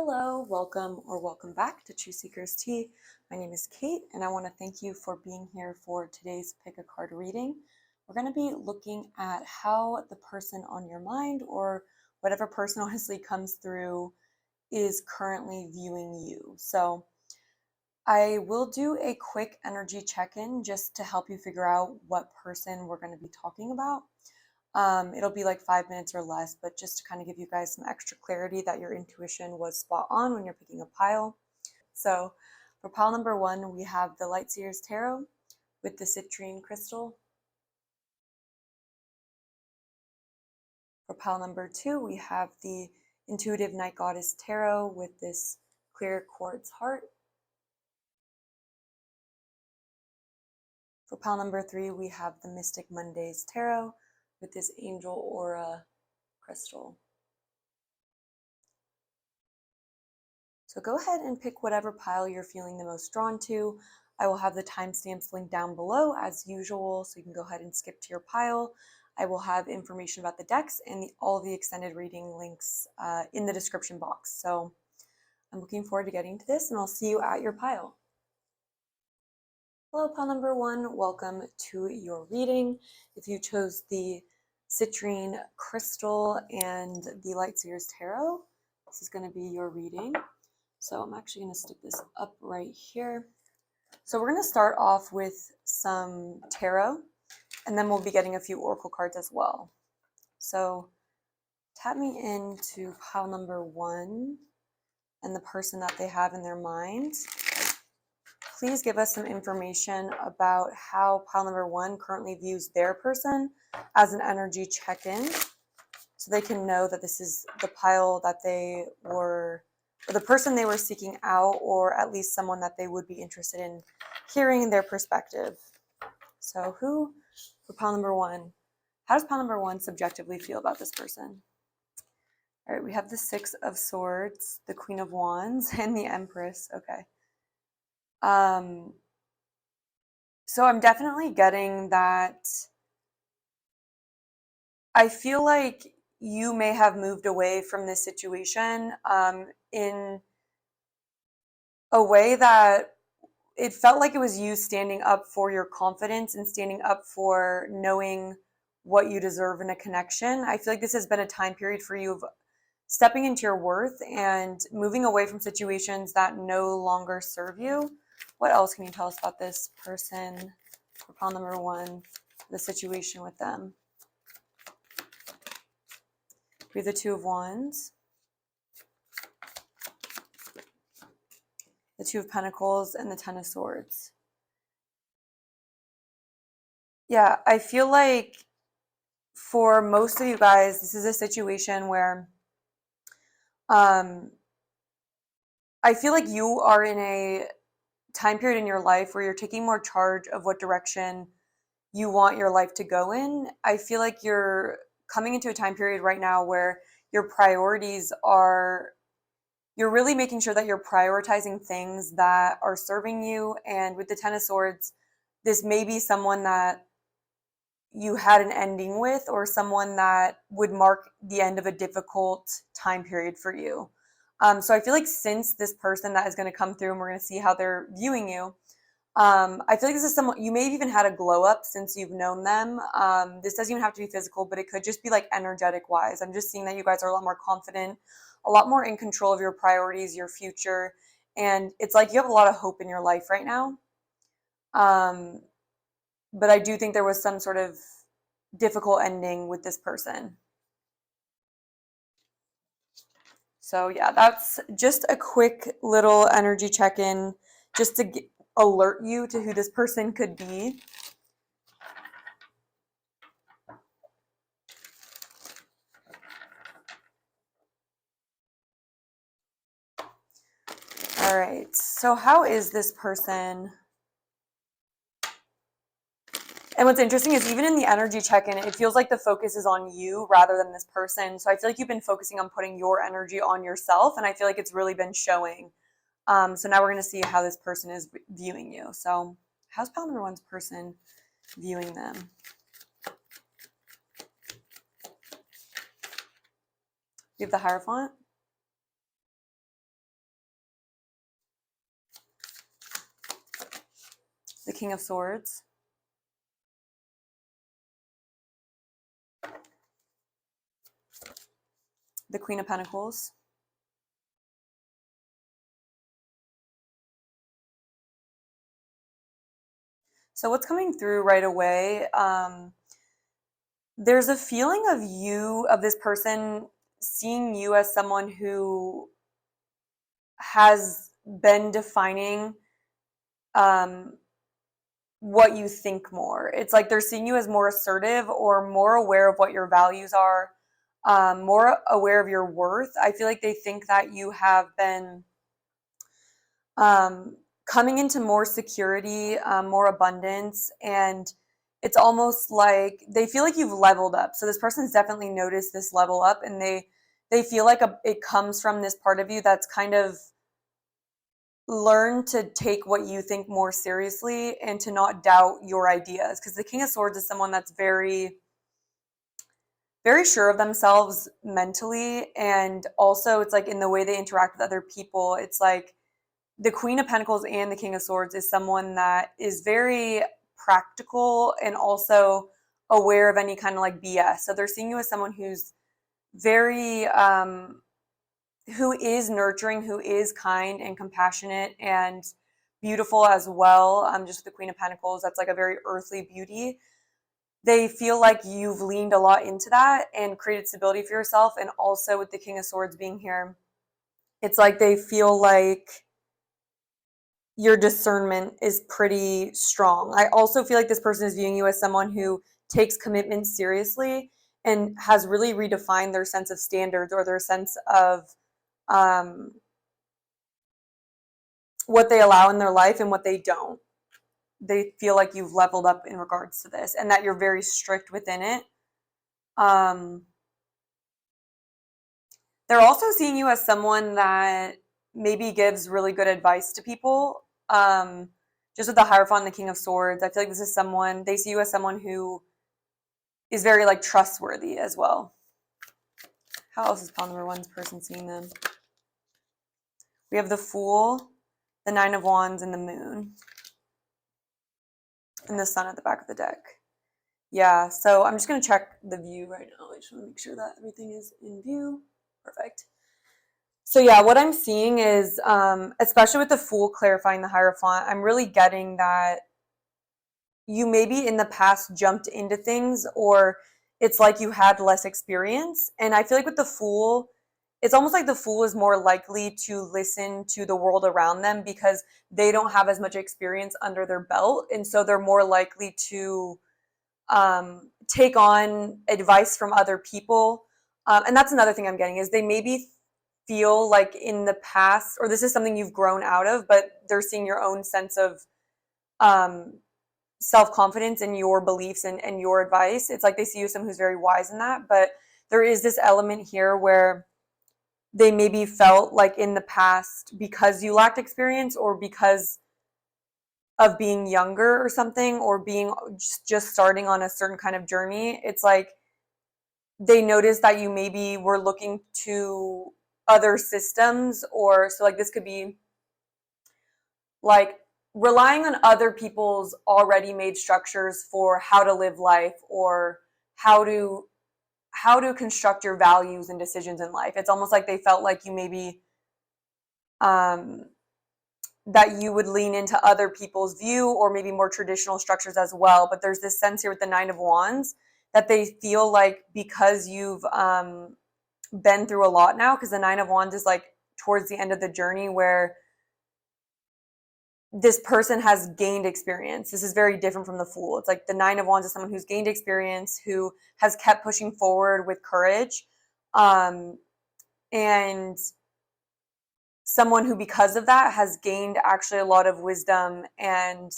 Hello, welcome back to True Seekers Tea. My name is Kate, and I want to thank you for being here for today's Pick a Card reading. We're going to be looking at how the person on your mind, or whatever person honestly comes through, is currently viewing you. So I will do a quick energy check-in just to help you figure out what person we're going to be talking about. It'll be like 5 minutes or less, but just to kind of give you guys some extra clarity that your intuition was spot on when you're picking a pile. So for pile number 1, we have the Light Seers Tarot with the citrine crystal. For pile number 2, we have the Intuitive Night Goddess Tarot with this clear quartz heart. For pile number 3, we have the Mystic Mondays Tarot with this Angel Aura crystal. So go ahead and pick whatever pile you're feeling the most drawn to. I will have the timestamps linked down below as usual, so you can go ahead and skip to your pile. I will have information about the decks and all of the extended reading links in the description box. So I'm looking forward to getting to this, and I'll see you at your pile. Hello, pile number 1. Welcome to your reading. If you chose the citrine crystal and the Light Seers Tarot, this is going to be your reading. So I'm actually going to stick this up right here. So we're going to start off with some tarot, and then we'll be getting a few oracle cards as well. So tap me into pile number 1 and the person that they have in their mind. Please give us some information about how pile number 1 currently views their person as an energy check-in, so they can know that this is the pile that they were, or the person they were seeking out, or at least someone that they would be interested in hearing their perspective. So who, for pile number 1, how does pile number 1 subjectively feel about this person? All right, we have the Six of Swords, the Queen of Wands, and the Empress. Okay. So I'm definitely getting that I feel like you may have moved away from this situation in a way that it felt like it was you standing up for your confidence and standing up for knowing what you deserve in a connection. I feel like this has been a time period for you of stepping into your worth and moving away from situations that no longer serve you. What else can you tell us about this person for pile number 1, the situation with them? We have the Two of Wands, the Two of Pentacles, and the Ten of Swords. Yeah, I feel like for most of you guys, this is a situation where I feel like you are in a time period in your life where you're taking more charge of what direction you want your life to go in. I feel like you're coming into a time period right now where your priorities are, you're really making sure that you're prioritizing things that are serving you. And with the Ten of Swords, this may be someone that you had an ending with, or someone that would mark the end of a difficult time period for you. So I feel like since this person that is going to come through, and we're going to see how they're viewing you, I feel like this is someone, you may have even had a glow up since you've known them. This doesn't even have to be physical, but it could just be like energetic wise. I'm just seeing that you guys are a lot more confident, a lot more in control of your priorities, your future. And it's like you have a lot of hope in your life right now. But I do think there was some sort of difficult ending with this person. So yeah, that's just a quick little energy check-in just to alert you to who this person could be. All right, so how is this person? And what's interesting is even in the energy check-in, it feels like the focus is on you rather than this person. So I feel like you've been focusing on putting your energy on yourself, and I feel like it's really been showing. So now we're going to see how this person is viewing you. So how's pile number 1's person viewing them? You have the Hierophant. the King of Swords. The Queen of Pentacles. So what's coming through right away, there's a feeling of you, of this person, seeing you as someone who has been defining what you think more. It's like they're seeing you as more assertive or more aware of what your values are, more aware of your worth. I feel like they think that you have been coming into more security, more abundance, and it's almost like they feel like you've leveled up. So this person's definitely noticed this level up, and they feel like it comes from this part of you that's kind of learn to take what you think more seriously and to not doubt your ideas, because the King of Swords is someone that's very very sure of themselves mentally, and also it's like in the way they interact with other people. It's like the Queen of Pentacles and the King of Swords is someone that is very practical and also aware of any kind of like BS. So they're seeing you as someone who's very who is nurturing, who is kind and compassionate and beautiful as well. Just the Queen of Pentacles, that's like a very earthly beauty. They feel like you've leaned a lot into that and created stability for yourself. And also with the King of Swords being here, it's like they feel like your discernment is pretty strong. I also feel like this person is viewing you as someone who takes commitment seriously and has really redefined their sense of standards or their sense of what they allow in their life and what they don't. They feel like you've leveled up in regards to this and that you're very strict within it. They're also seeing you as someone that maybe gives really good advice to people. Just with the Hierophant and the King of Swords, I feel like this is someone, they see you as someone who is very like trustworthy as well. How else is pawn number one's person seeing them? We have the Fool, the Nine of Wands, and the Moon. And the Sun at the back of the deck. Yeah, so I'm just going to check the view right now. I just want to make sure that everything is in view. Perfect. So yeah, what I'm seeing is, especially with the Fool clarifying the Hierophant, I'm really getting that you maybe in the past jumped into things, or it's like you had less experience. And I feel like with the Fool, it's almost like the Fool is more likely to listen to the world around them because they don't have as much experience under their belt. And so they're more likely to take on advice from other people. And that's another thing I'm getting is they maybe feel like in the past, or this is something you've grown out of, but they're seeing your own sense of self-confidence in your beliefs and your advice. It's like they see you as someone who's very wise in that, but there is this element here where they maybe felt like in the past, because you lacked experience or because of being younger or something, or being just starting on a certain kind of journey, it's like they noticed that you maybe were looking to other systems, or so like this could be like relying on other people's already made structures for how to live life or how to construct your values and decisions in life. It's almost like they felt like you maybe that you would lean into other people's view or maybe more traditional structures as well. But there's this sense here with the Nine of Wands that they feel like because you've been through a lot now, because the Nine of Wands is like towards the end of the journey where this person has gained experience. This is very different from the Fool. It's like the Nine of Wands is someone who's gained experience, who has kept pushing forward with courage, and someone who, because of that, has gained actually a lot of wisdom and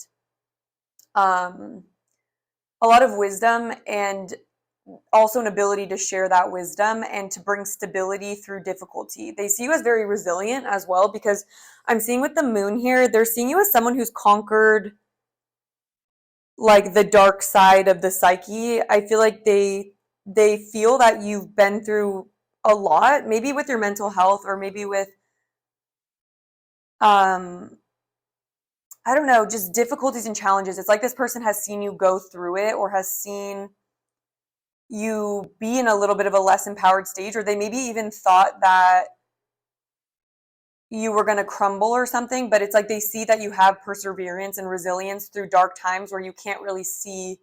also an ability to share that wisdom and to bring stability through difficulty. They see you as very resilient as well, because I'm seeing with the Moon here, they're seeing you as someone who's conquered like the dark side of the psyche. I feel like they feel that you've been through a lot, maybe with your mental health or maybe with I don't know, just difficulties and challenges. It's like this person has seen you go through it, or has seen you be in a little bit of a less empowered stage, or they maybe even thought that you were going to crumble or something, but it's like they see that you have perseverance and resilience through dark times where you can't really see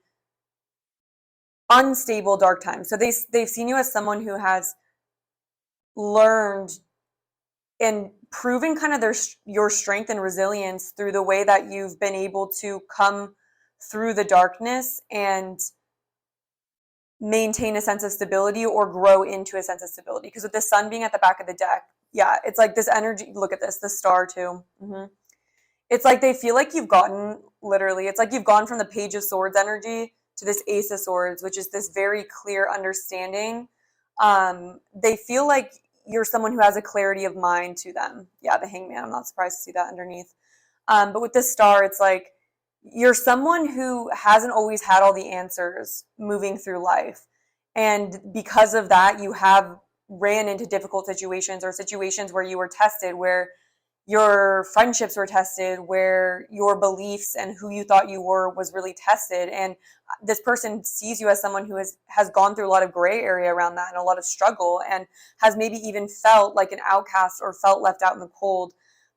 unstable dark times. So they've seen you as someone who has learned and proven kind of your strength and resilience through the way that you've been able to come through the darkness and maintain a sense of stability or grow into a sense of stability. Because with the sun being at the back of the deck, yeah, it's like this energy. Look at this, the star too. It's like they feel like you've gotten, literally, it's like you've gone from the Page of Swords energy to this Ace of Swords, which is this very clear understanding. They feel like you're someone who has a clarity of mind to them. Yeah, the Hangman, I'm not surprised to see that underneath. But with this star, it's like you're someone who hasn't always had all the answers moving through life. And because of that, you have ran into difficult situations, or situations where you were tested, where your friendships were tested, where your beliefs and who you thought you were was really tested. And this person sees you as someone who has gone through a lot of gray area around that, and a lot of struggle, and has maybe even felt like an outcast or felt left out in the cold.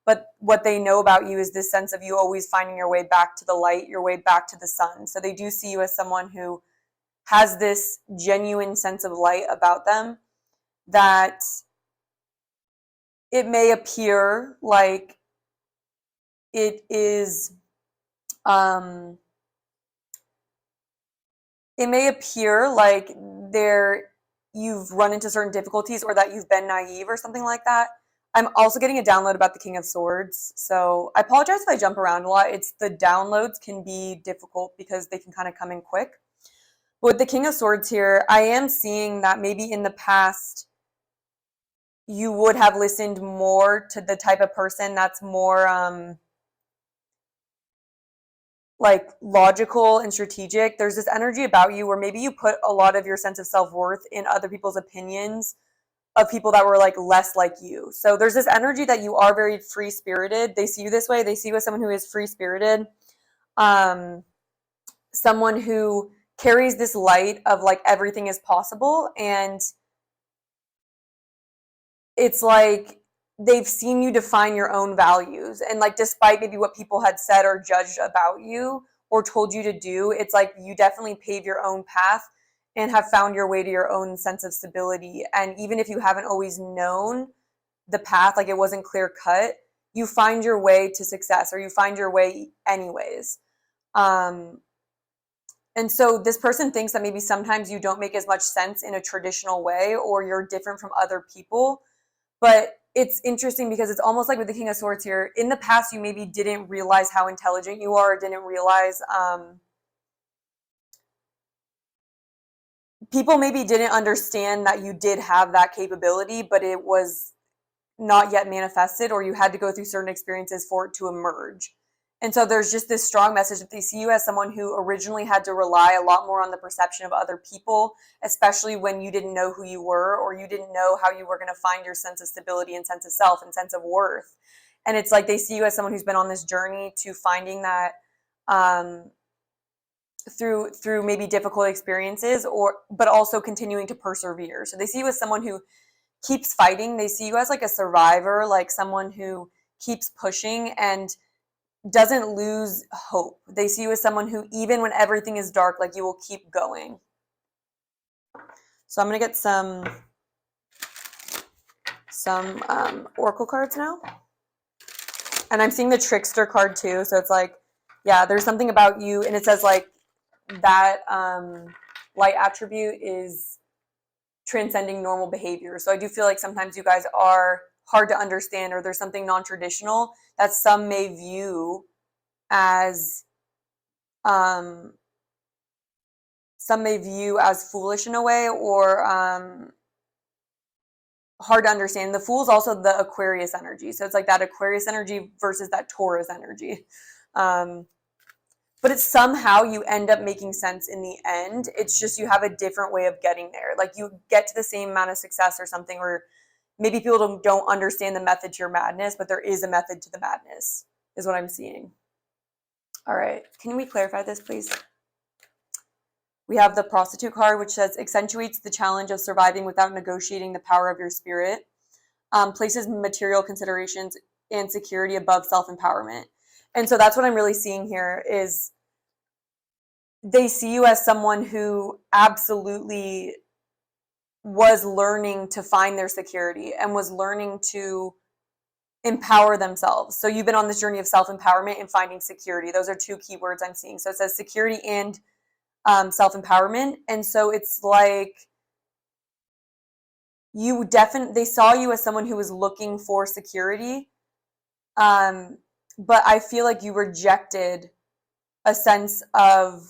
But what they know about you is this sense of you always finding your way back to the light, your way back to the sun. So they do see you as someone who has this genuine sense of light about them, that it may appear like it is, it may appear like you've run into certain difficulties, or that you've been naive or something like that. I'm also getting a download about the King of Swords, so I apologize if I jump around a lot. It's the downloads can be difficult because they can kind of come in quick. But with the King of Swords here, I am seeing that maybe in the past you would have listened more to the type of person that's more like logical and strategic. There's this energy about you where maybe you put a lot of your sense of self-worth in other people's opinions of people that were like less like you. So there's this energy that you are very free-spirited. They see you this way. They see you as someone who is free-spirited, someone who carries this light of like everything is possible. And it's like they've seen you define your own values, and like despite maybe what people had said or judged about you or told you to do, it's like you definitely pave your own path and have found your way to your own sense of stability. And even if you haven't always known the path, like it wasn't clear cut, you find your way to success, or you find your way anyways. And so this person thinks that maybe sometimes you don't make as much sense in a traditional way, or you're different from other people. But it's interesting because it's almost like with the King of Swords here, in the past you maybe didn't realize how intelligent you are, or didn't realize, people maybe didn't understand that you did have that capability, but it was not yet manifested, or you had to go through certain experiences for it to emerge. And so there's just this strong message that they see you as someone who originally had to rely a lot more on the perception of other people, especially when you didn't know who you were, or you didn't know how you were going to find your sense of stability and sense of self and sense of worth. And it's like they see you as someone who's been on this journey to finding that, through maybe difficult experiences, but also continuing to persevere. So they see you as someone who keeps fighting. They see you as like a survivor, like someone who keeps pushing and doesn't lose hope. They see you as someone who, even when everything is dark, like you will keep going. So I'm going to get some oracle cards now. And I'm seeing the trickster card too. So it's like, yeah, there's something about you. And it says like that light attribute is transcending normal behavior. So I do feel like sometimes you guys are hard to understand, or there's something non-traditional that some may view as foolish in a way, or hard to understand. The Fool's also the Aquarius energy. So it's like that Aquarius energy versus that Taurus energy. But it's somehow you end up making sense in the end. It's just you have a different way of getting there. Like you get to the same amount of success or something, or maybe people don't understand the method to your madness, but there is a method to the madness, is what I'm seeing. All right. Can we clarify this, please? We have the prostitute card, which says accentuates the challenge of surviving without negotiating the power of your spirit. Places material considerations and security above self-empowerment. And so that's what I'm really seeing here is they see you as someone who absolutely was learning to find their security and was learning to empower themselves. So you've been on this journey of self-empowerment and finding security. Those are two key words I'm seeing. So it says security and self-empowerment. And so it's like they saw you as someone who was looking for security. But I feel like you rejected a sense of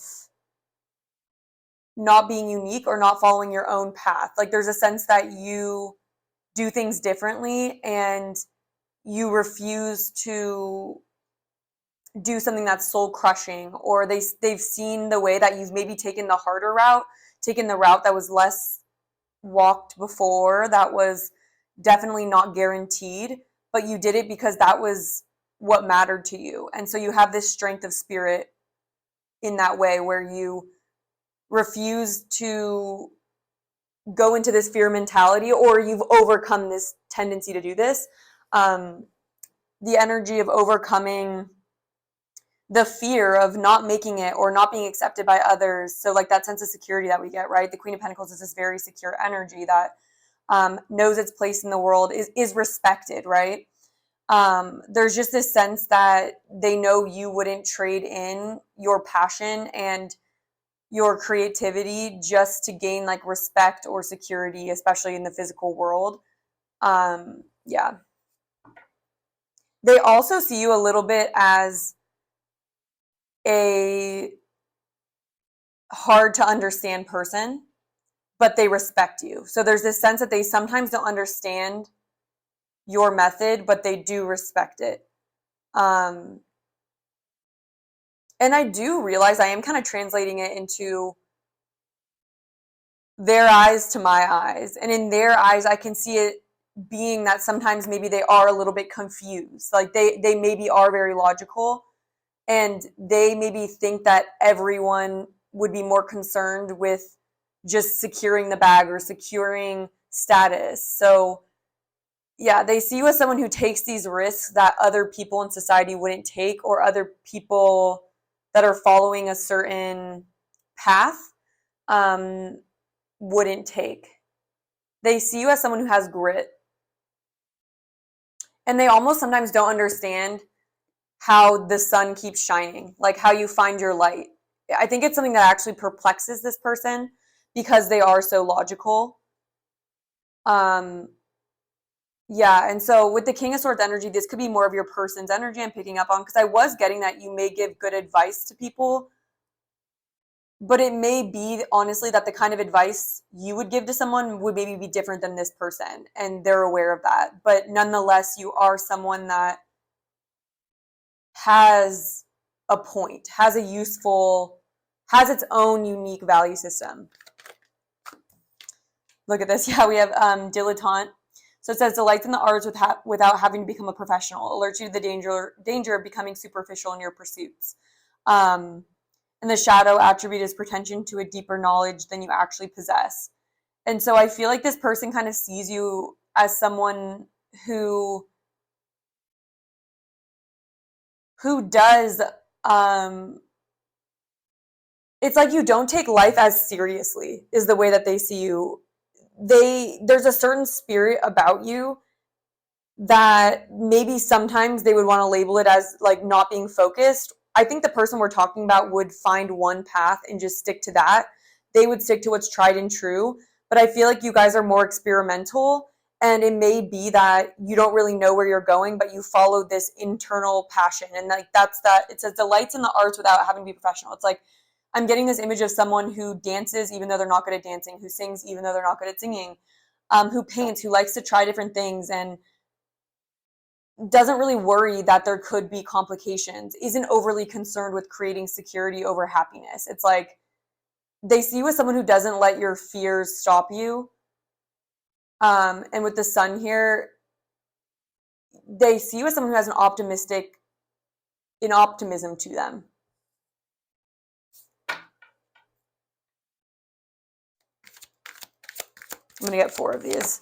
not being unique or not following your own path. Like there's a sense that you do things differently and you refuse to do something that's soul crushing, or they've seen the way that you've maybe taken the harder route, taken the route that was less walked before, that was definitely not guaranteed, but you did it because that was what mattered to you. And so you have this strength of spirit in that way where you refuse to go into this fear mentality, or you've overcome this tendency to do this. The energy of overcoming the fear of not making it or not being accepted by others. So like that sense of security that we get, right? The Queen of Pentacles is this very secure energy that knows its place in the world, is respected, right? There's just this sense that they know you wouldn't trade in your passion and your creativity just to gain like respect or security, especially in the physical world. Yeah. They also see you a little bit as a hard to understand person, but they respect you. So there's this sense that they sometimes don't understand your method, but they do respect it. And I do realize I am kind of translating it into their eyes to my eyes. And in their eyes, I can see it being that sometimes maybe they are a little bit confused. Like they maybe are very logical, and they maybe think that everyone would be more concerned with just securing the bag or securing status. So yeah, they see you as someone who takes these risks that other people in society wouldn't take, or other people that are following a certain path wouldn't take. They see you as someone who has grit. And they almost sometimes don't understand how the sun keeps shining, like how you find your light. I think it's something that actually perplexes this person because they are so logical. Yeah, and so with the King of Swords energy, this could be more of your person's energy I'm picking up on, because I was getting that you may give good advice to people, but it may be honestly that the kind of advice you would give to someone would maybe be different than this person, and they're aware of that. But nonetheless, you are someone that has a point, has its own unique value system. Look at this. Yeah, we have dilettante. So it says delights in the arts without having to become a professional, alerts you to the danger of becoming superficial in your pursuits. And the shadow attribute is pretension to a deeper knowledge than you actually possess. And so I feel like this person kind of sees you as someone who does, it's like you don't take life as seriously is the way that they see you. There's a certain spirit about you that maybe sometimes they would want to label it as like not being focused. I think the person we're talking about would find one path and just stick to that. They would stick to what's tried and true. But I feel like you guys are more experimental, and it may be that you don't really know where you're going, but you follow this internal passion. And like that's that. It says delights in the arts without having to be professional. It's like I'm getting this image of someone who dances even though they're not good at dancing, who sings even though they're not good at singing, who paints, who likes to try different things, and doesn't really worry that there could be complications, isn't overly concerned with creating security over happiness. It's like they see you as someone who doesn't let your fears stop you. And with the sun here, they see you as someone who has an optimism to them. I'm going to get 4 of these.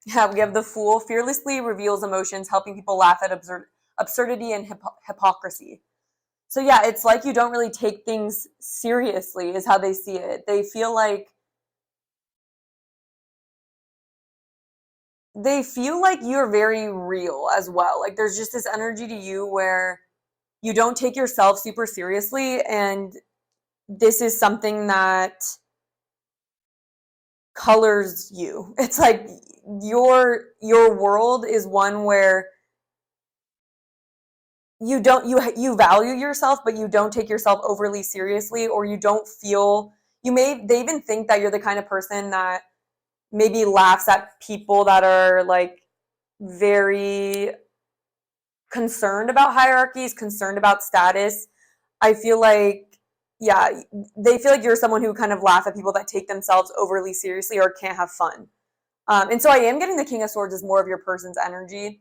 Yeah, we have the Fool. Fearlessly reveals emotions, helping people laugh at absurdity and hypocrisy. So yeah, it's like you don't really take things seriously is how they see it. They feel like you're very real as well. Like there's just this energy to you where you don't take yourself super seriously, and this is something that colors you. It's like your world is one where you value yourself, but you don't take yourself overly seriously, or you don't feel they even think that you're the kind of person that maybe laughs at people that are like very concerned about hierarchies, concerned about status. I feel like, yeah, they feel like you're someone who kind of laugh at people that take themselves overly seriously or can't have fun. And so I am getting the King of Swords as more of your person's energy.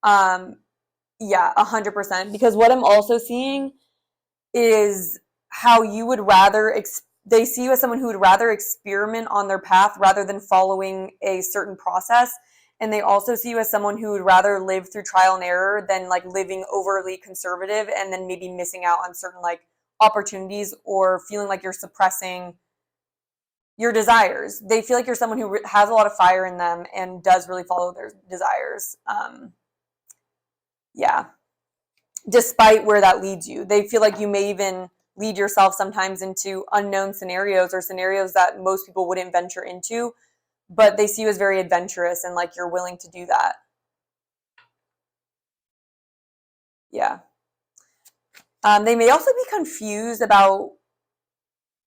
Yeah, 100%. Because what I'm also seeing is how you would rather, they see you as someone who would rather experiment on their path rather than following a certain process. And they also see you as someone who would rather live through trial and error than like living overly conservative and then maybe missing out on certain like opportunities or feeling like you're suppressing your desires. They feel like you're someone who has a lot of fire in them and does really follow their desires. Yeah. Despite where that leads you. They feel like you may even lead yourself sometimes into unknown scenarios or scenarios that most people wouldn't venture into, but they see you as very adventurous and like you're willing to do that. Yeah. They may also be confused about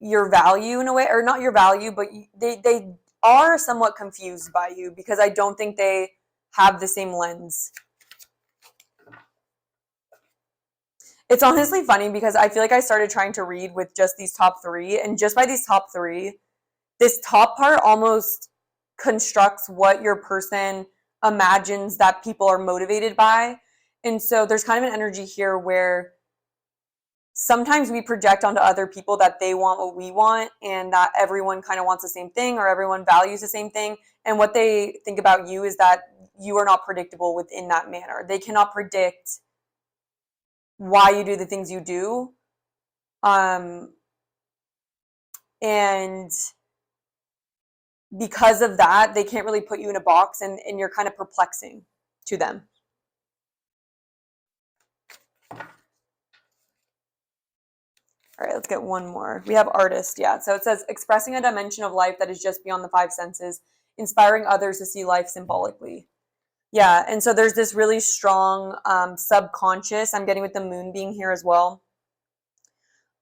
your value in a way, or not your value, but they are somewhat confused by you because I don't think they have the same lens. It's honestly funny because I feel like I started trying to read with just these top 3, and just by these top 3, this top part almost constructs what your person imagines that people are motivated by. And so there's kind of an energy here where sometimes we project onto other people that they want what we want and that everyone kind of wants the same thing or everyone values the same thing. And what they think about you is that you are not predictable within that manner. They cannot predict why you do the things you do. And because of that, they can't really put you in a box, and you're kind of perplexing to them. All right, let's get one more. We have artist, yeah. So it says, expressing a dimension of life that is just beyond the 5 senses, inspiring others to see life symbolically. Yeah, and so there's this really strong subconscious. I'm getting with the moon being here as well.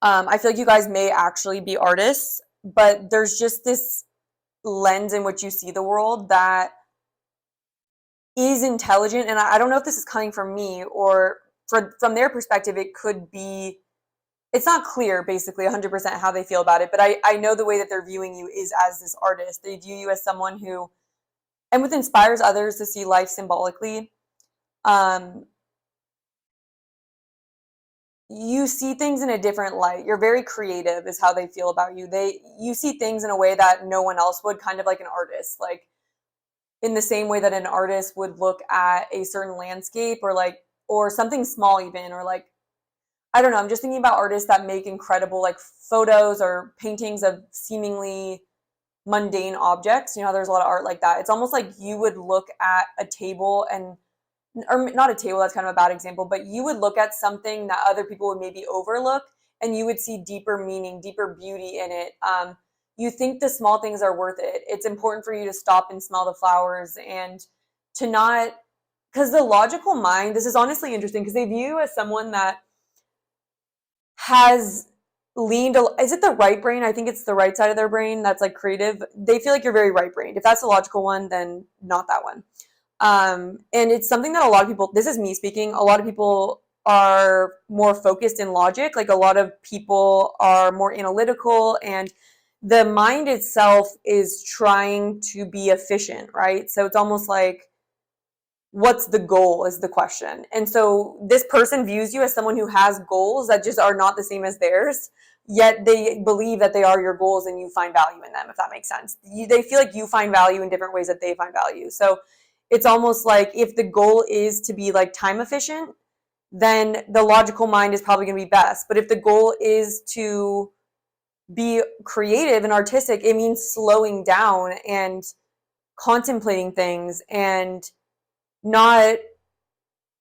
I feel like you guys may actually be artists, but there's just this lens in which you see the world that is intelligent. And I don't know if this is coming from me or from their perspective, it could be, it's not clear basically 100% how they feel about it, but I know the way that they're viewing you is as this artist. They view you as someone who, and with inspires others to see life symbolically. You see things in a different light. You're very creative is how they feel about you. You see things in a way that no one else would, kind of like an artist, like in the same way that an artist would look at a certain landscape or something small even, or like, I don't know, I'm just thinking about artists that make incredible like photos or paintings of seemingly mundane objects. You know, there's a lot of art like that. It's almost like you would look at a table or not a table, that's kind of a bad example, but you would look at something that other people would maybe overlook, and you would see deeper meaning, deeper beauty in it. You think the small things are worth it. It's important for you to stop and smell the flowers and to not, because the logical mind, this is honestly interesting because they view you as someone that has leaned, is it the right brain? I think it's the right side of their brain that's like creative. They feel like you're very right brained. If that's the logical one, then not that one. And it's something that a lot of people, this is me speaking, a lot of people are more focused in logic. Like a lot of people are more analytical, and the mind itself is trying to be efficient, right? So it's almost like what's the goal is the question. And so this person views you as someone who has goals that just are not the same as theirs, yet they believe that they are your goals and you find value in them, if that makes sense. They feel like you find value in different ways that they find value. So it's almost like if the goal is to be like time efficient, then the logical mind is probably going to be best. But if the goal is to be creative and artistic, it means slowing down and contemplating things and not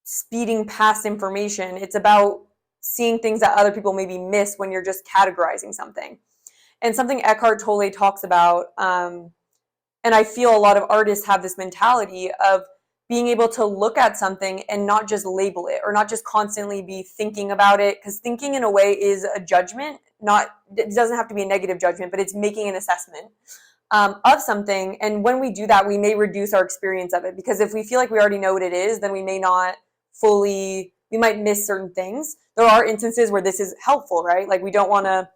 speeding past information. It's about seeing things that other people maybe miss when you're just categorizing something. And something Eckhart Tolle talks about, and I feel a lot of artists have this mentality of being able to look at something and not just label it or not just constantly be thinking about it, because thinking in a way is a judgment. It doesn't have to be a negative judgment, but it's making an assessment of something. And when we do that, we may reduce our experience of it, because if we feel like we already know what it is, then we might miss certain things. There are instances where this is helpful, right? Like we don't want to,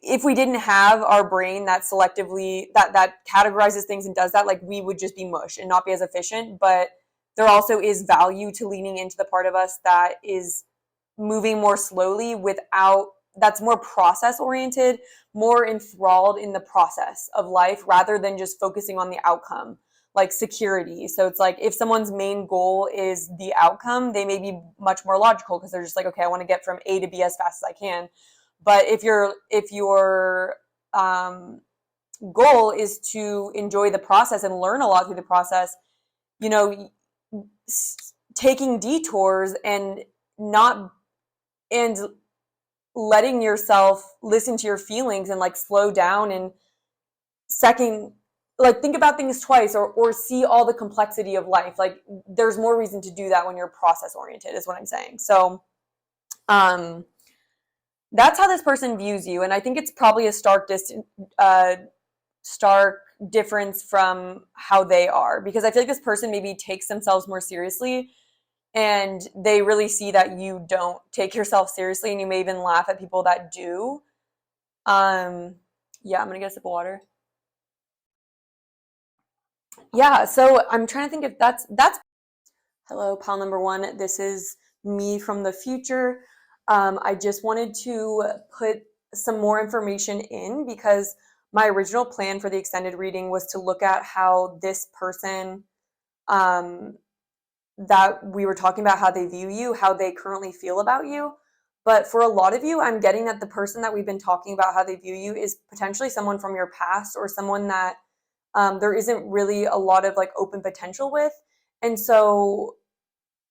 if we didn't have our brain that selectively that categorizes things and does that, like we would just be mush and not be as efficient. But there also is value to leaning into the part of us that is moving more slowly, that's more process oriented, more enthralled in the process of life rather than just focusing on the outcome, like security. So it's like if someone's main goal is the outcome, they may be much more logical because they're just like, okay, I want to get from A to B as fast as I can. But if your goal is to enjoy the process and learn a lot through the process, taking detours and letting yourself listen to your feelings and like slow down and think about things twice or see all the complexity of life. Like there's more reason to do that when you're process oriented is what I'm saying. So that's how this person views you. And I think it's probably a stark difference from how they are, because I feel like this person maybe takes themselves more seriously and they really see that you don't take yourself seriously, and you may even laugh at people that do. Yeah, I'm gonna get a sip of water. Yeah, so I'm trying to think if that's hello, pal number one. This is me from the future. I just wanted to put some more information in because my original plan for the extended reading was to look at how this person that we were talking about, how they view you, how they currently feel about you. But for a lot of you, I'm getting that the person that we've been talking about, how they view you, is potentially someone from your past or someone that there isn't really a lot of like open potential with. And so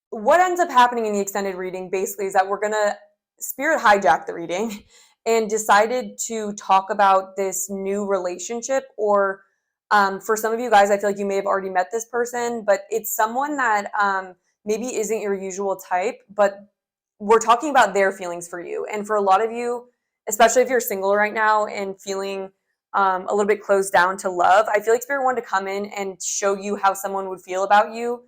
what ends up happening in the extended reading basically is that we're going to spirit hijack the reading and decided to talk about this new relationship, or for some of you guys, I feel like you may have already met this person, but it's someone that maybe isn't your usual type, but we're talking about their feelings for you. And for a lot of you, especially if you're single right now and feeling a little bit closed down to love, I feel like Spirit wanted to come in and show you how someone would feel about you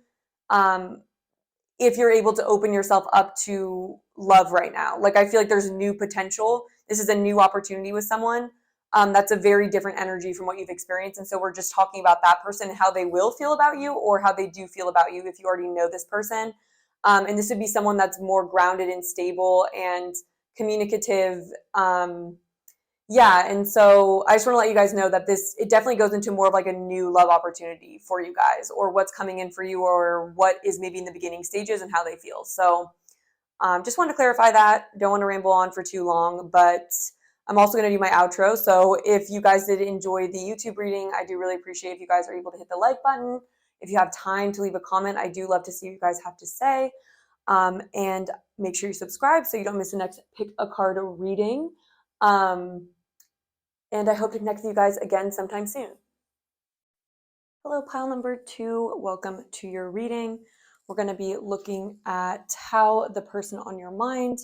if you're able to open yourself up to love right now. Like I feel like there's new potential. This is a new opportunity with someone that's a very different energy from what you've experienced. And so we're just talking about that person and how they will feel about you, or how they do feel about you if you already know this person. And this would be someone that's more grounded and stable and communicative. And so I just want to let you guys know that it definitely goes into more of like a new love opportunity for you guys, or what's coming in for you, or what is maybe in the beginning stages and how they feel. So just wanted to clarify that. Don't want to ramble on for too long, but I'm also going to do my outro. So if you guys did enjoy the YouTube reading, I do really appreciate if you guys are able to hit the like button. If you have time to leave a comment, I do love to see what you guys have to say. And make sure you subscribe so you don't miss the next Pick a Card reading. And I hope to connect with you guys again sometime soon. Hello, pile number 2. Welcome to your reading. We're going to be looking at how the person on your mind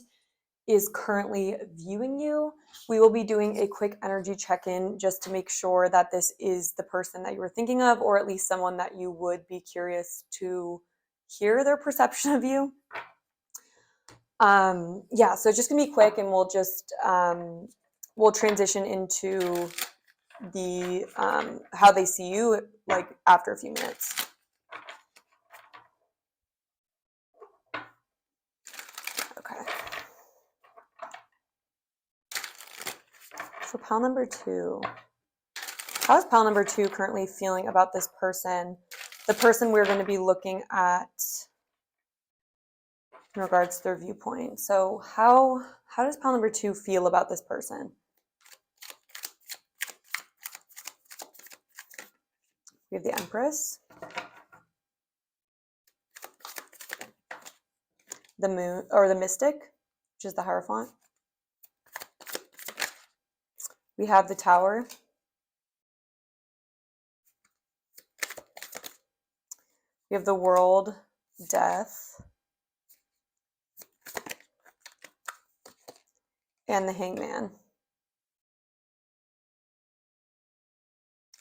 is currently viewing you. We will be doing a quick energy check-in just to make sure that this is the person that you were thinking of, or at least someone that you would be curious to hear their perception of you. So it's just gonna be quick, and we'll just we'll transition into the how they see you like after a few minutes. for pile number 2. How is pile number 2 currently feeling about this person? The person we're going to be looking at in regards to their viewpoint. So how does pile number 2 feel about this person? We have the Empress, the Moon, or the Mystic, which is the Hierophant. We have the Tower. We have the World, Death, and the Hangman.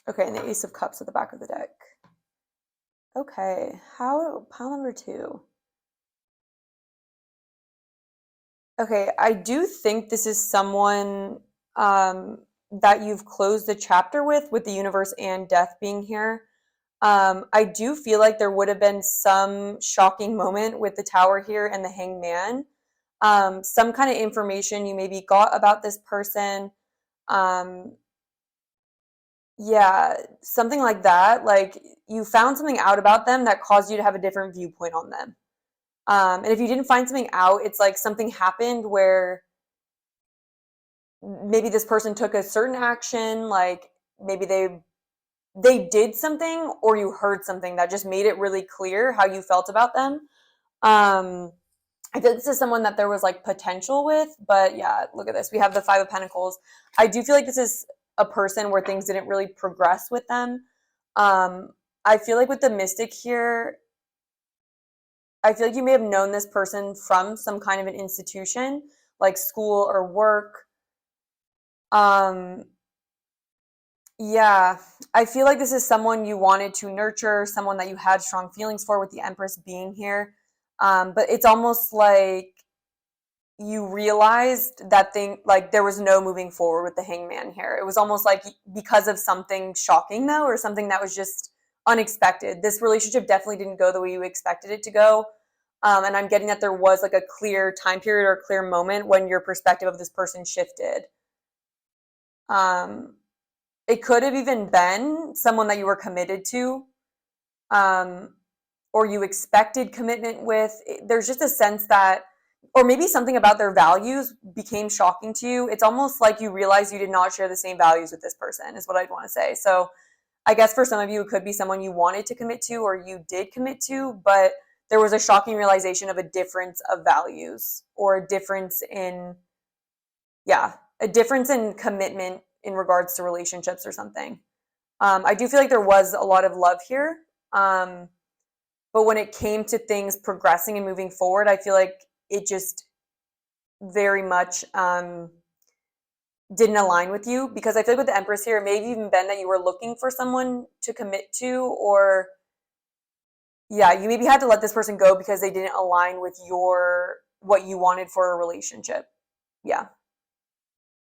Okay, and the Ace of Cups at the back of the deck. Okay, pile number 2. Okay, I do think this is someone that you've closed the chapter with the universe and death being here. I do feel like there would have been some shocking moment with the Tower here and the Hangman. Some kind of information you maybe got about this person. Yeah, something like that. Like you found something out about them that caused you to have a different viewpoint on them. And if you didn't find something out, it's like something happened where maybe this person took a certain action, like maybe they did something or you heard something that just made it really clear how you felt about them. I feel like this is someone that there was like potential with, but yeah, look at this. We have the 5 of Pentacles. I do feel like this is a person where things didn't really progress with them. I feel like with the Mystic here, I feel like you may have known this person from some kind of an institution, like school or work. Yeah, I feel like this is someone you wanted to nurture, someone that you had strong feelings for with the Empress being here. But it's almost like you realized that like there was no moving forward with the Hangman here. It was almost like because of something shocking though, or something that was just unexpected. This relationship definitely didn't go the way you expected it to go. And I'm getting that there was like a clear time period or a clear moment when your perspective of this person shifted. It could have even been someone that you were committed to, or you expected commitment with. There's just a sense that, or maybe something about their values became shocking to you. It's almost like you realize you did not share the same values with this person, is what I'd want to say. So I guess for some of you, it could be someone you wanted to commit to or you did commit to, but there was a shocking realization of a difference of values or a difference in commitment in regards to relationships or something. I do feel like there was a lot of love here. But when it came to things progressing and moving forward, I feel like it just very much didn't align with you, because I feel like with the Empress here, it may have even been that you were looking for someone to commit to, or yeah, you maybe had to let this person go because they didn't align with what you wanted for a relationship. Yeah.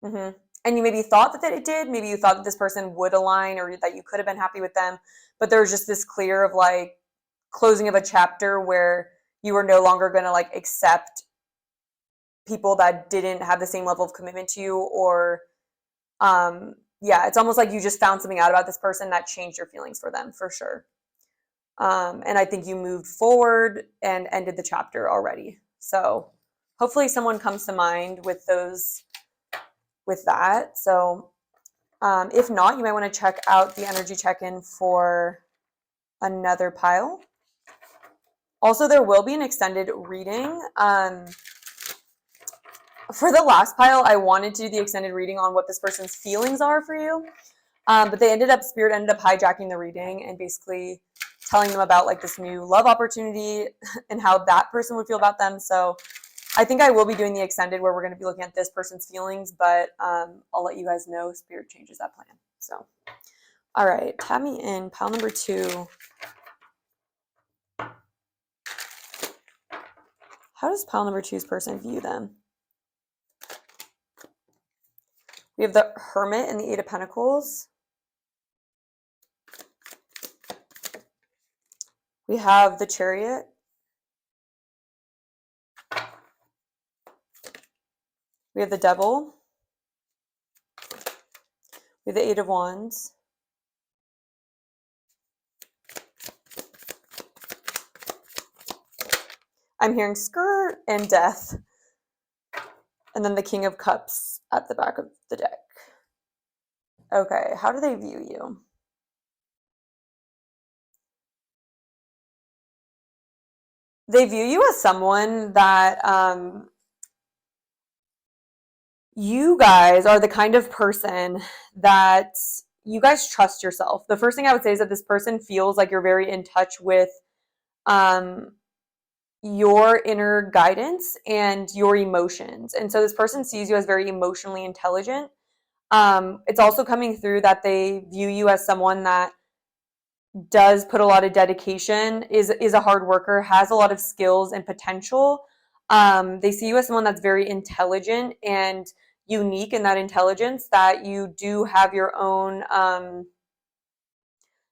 And you maybe thought that it did. Maybe you thought that this person would align or that you could have been happy with them. But there was just this clear of like closing of a chapter where you were no longer going to like accept people that didn't have the same level of commitment to you, or it's almost like you just found something out about this person that changed your feelings for them, for sure. And I think you moved forward and ended the chapter already. So hopefully someone comes to mind with that. So if not, you might want to check out the energy check-in for another pile. Also, there will be an extended reading. For the last pile, I wanted to do the extended reading on what this person's feelings are for you. But Spirit ended up hijacking the reading and basically telling them about like this new love opportunity and how that person would feel about them. So I think I will be doing the extended where we're going to be looking at this person's feelings, but I'll let you guys know if Spirit changes that plan. So, all right, tap me in pile number 2. How does pile number 2's person view them? We have the Hermit and the 8 of Pentacles. We have the Chariot. We have the Devil. We have the Eight of Wands. I'm hearing skirt and death. And then the King of Cups at the back of the deck. Okay, how do they view you? They view you as someone that you guys are the kind of person that you guys trust yourself. The first thing I would say is that this person feels like you're very in touch with your inner guidance and your emotions. And so this person sees you as very emotionally intelligent. It's also coming through that they view you as someone that does put a lot of dedication, is a hard worker, has a lot of skills and potential. They see you as someone that's very intelligent and unique in that intelligence, that you do have your own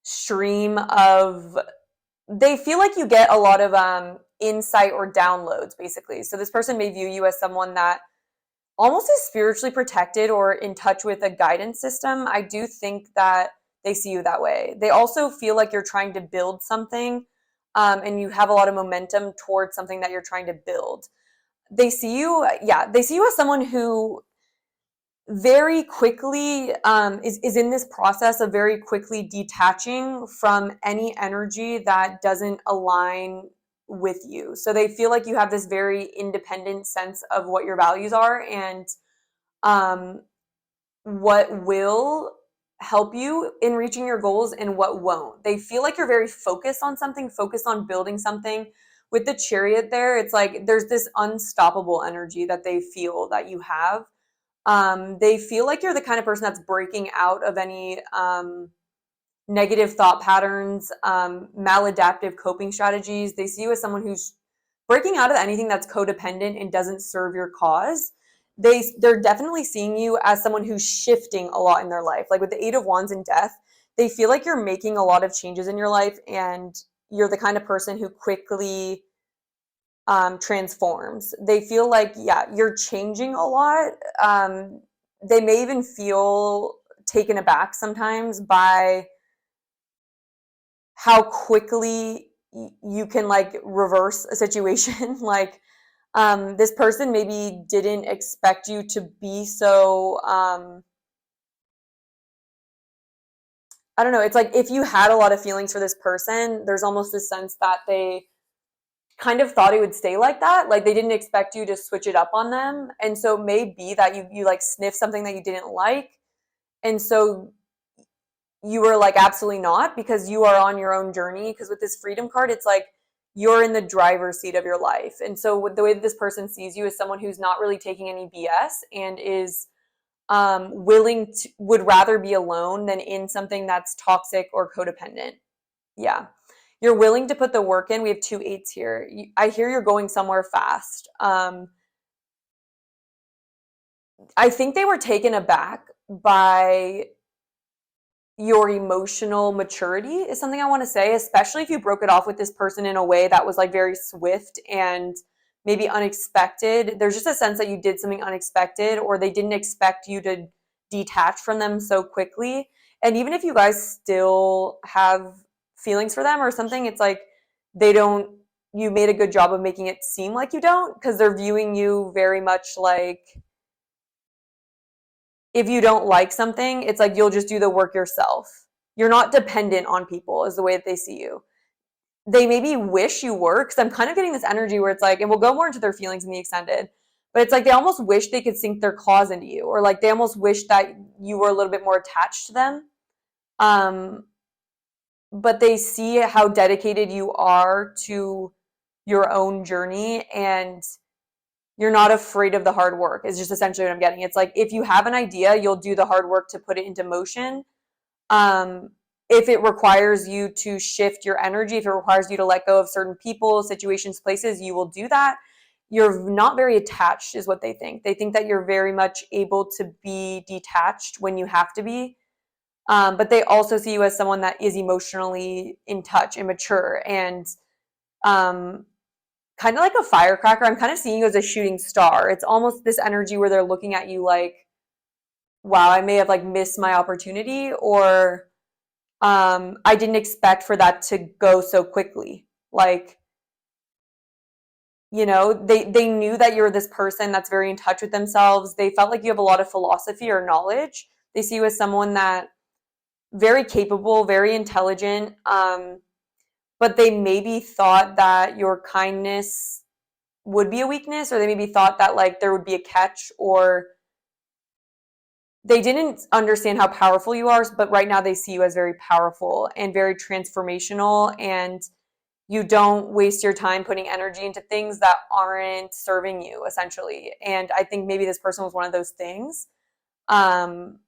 stream of, they feel like you get a lot of insight or downloads, basically. So this person may view you as someone that almost is spiritually protected or in touch with a guidance system. I do think that they see you that way. They also feel like you're trying to build something, and you have a lot of momentum towards something that you're trying to build. They see you, yeah, they see you as someone who very quickly is in this process of very quickly detaching from any energy that doesn't align with you. So they feel like you have this very independent sense of what your values are and what will help you in reaching your goals and what won't. They feel like you're very focused on something, focused on building something. With the Chariot there, it's like there's this unstoppable energy that they feel that you have. They feel like you're the kind of person that's breaking out of any negative thought patterns, maladaptive coping strategies. They see you as someone who's breaking out of anything that's codependent and doesn't serve your cause. They're definitely seeing you as someone who's shifting a lot in their life. Like with the Eight of Wands and death, they feel like you're making a lot of changes in your life, and you're the kind of person who quickly transforms. They feel like, yeah, you're changing a lot. They may even feel taken aback sometimes by how quickly you can like reverse a situation. Like this person maybe didn't expect you to be so I don't know, it's like if you had a lot of feelings for this person, there's almost this sense that they kind of thought it would stay like that. Like they didn't expect you to switch it up on them. And so it may be that you like sniff something that you didn't like. And so you were like, absolutely not, because you are on your own journey. Because with this Freedom card, it's like you're in the driver's seat of your life. And so the way that this person sees you is someone who's not really taking any BS and is willing to, would rather be alone than in something that's toxic or codependent. Yeah. You're willing to put the work in. We have 2 8s here. I hear you're going somewhere fast. I think they were taken aback by your emotional maturity is something I want to say, especially if you broke it off with this person in a way that was like very swift and maybe unexpected. There's just a sense that you did something unexpected, or they didn't expect you to detach from them so quickly. And even if you guys still have feelings for them or something, it's like they don't, you made a good job of making it seem like you don't, because they're viewing you very much like, if you don't like something, it's like you'll just do the work yourself. You're not dependent on people, is the way that they see you. They maybe wish you were, because I'm kind of getting this energy where it's like, and we'll go more into their feelings in the extended, but it's like they almost wish they could sink their claws into you, or like they almost wish that you were a little bit more attached to them. But they see how dedicated you are to your own journey, and you're not afraid of the hard work, is just essentially what I'm getting. It's like if you have an idea, you'll do the hard work to put it into motion. If it requires you to shift your energy, if it requires you to let go of certain people, situations, places, you will do that. You're not very attached, is what they think. They think that you're very much able to be detached when you have to be. But they also see you as someone that is emotionally in touch and mature and kind of like a firecracker. I'm kind of seeing you as a shooting star. It's almost this energy where they're looking at you like wow, I may have like missed my opportunity, or I didn't expect for that to go so quickly. Like, they knew that you're this person that's very in touch with themselves. They felt like you have a lot of philosophy or knowledge. They see you as someone that very capable, very intelligent, but they maybe thought that your kindness would be a weakness, or they maybe thought that like there would be a catch, or they didn't understand how powerful you are, but right now they see you as very powerful and very transformational, and you don't waste your time putting energy into things that aren't serving you, essentially. And I think maybe this person was one of those things. Um,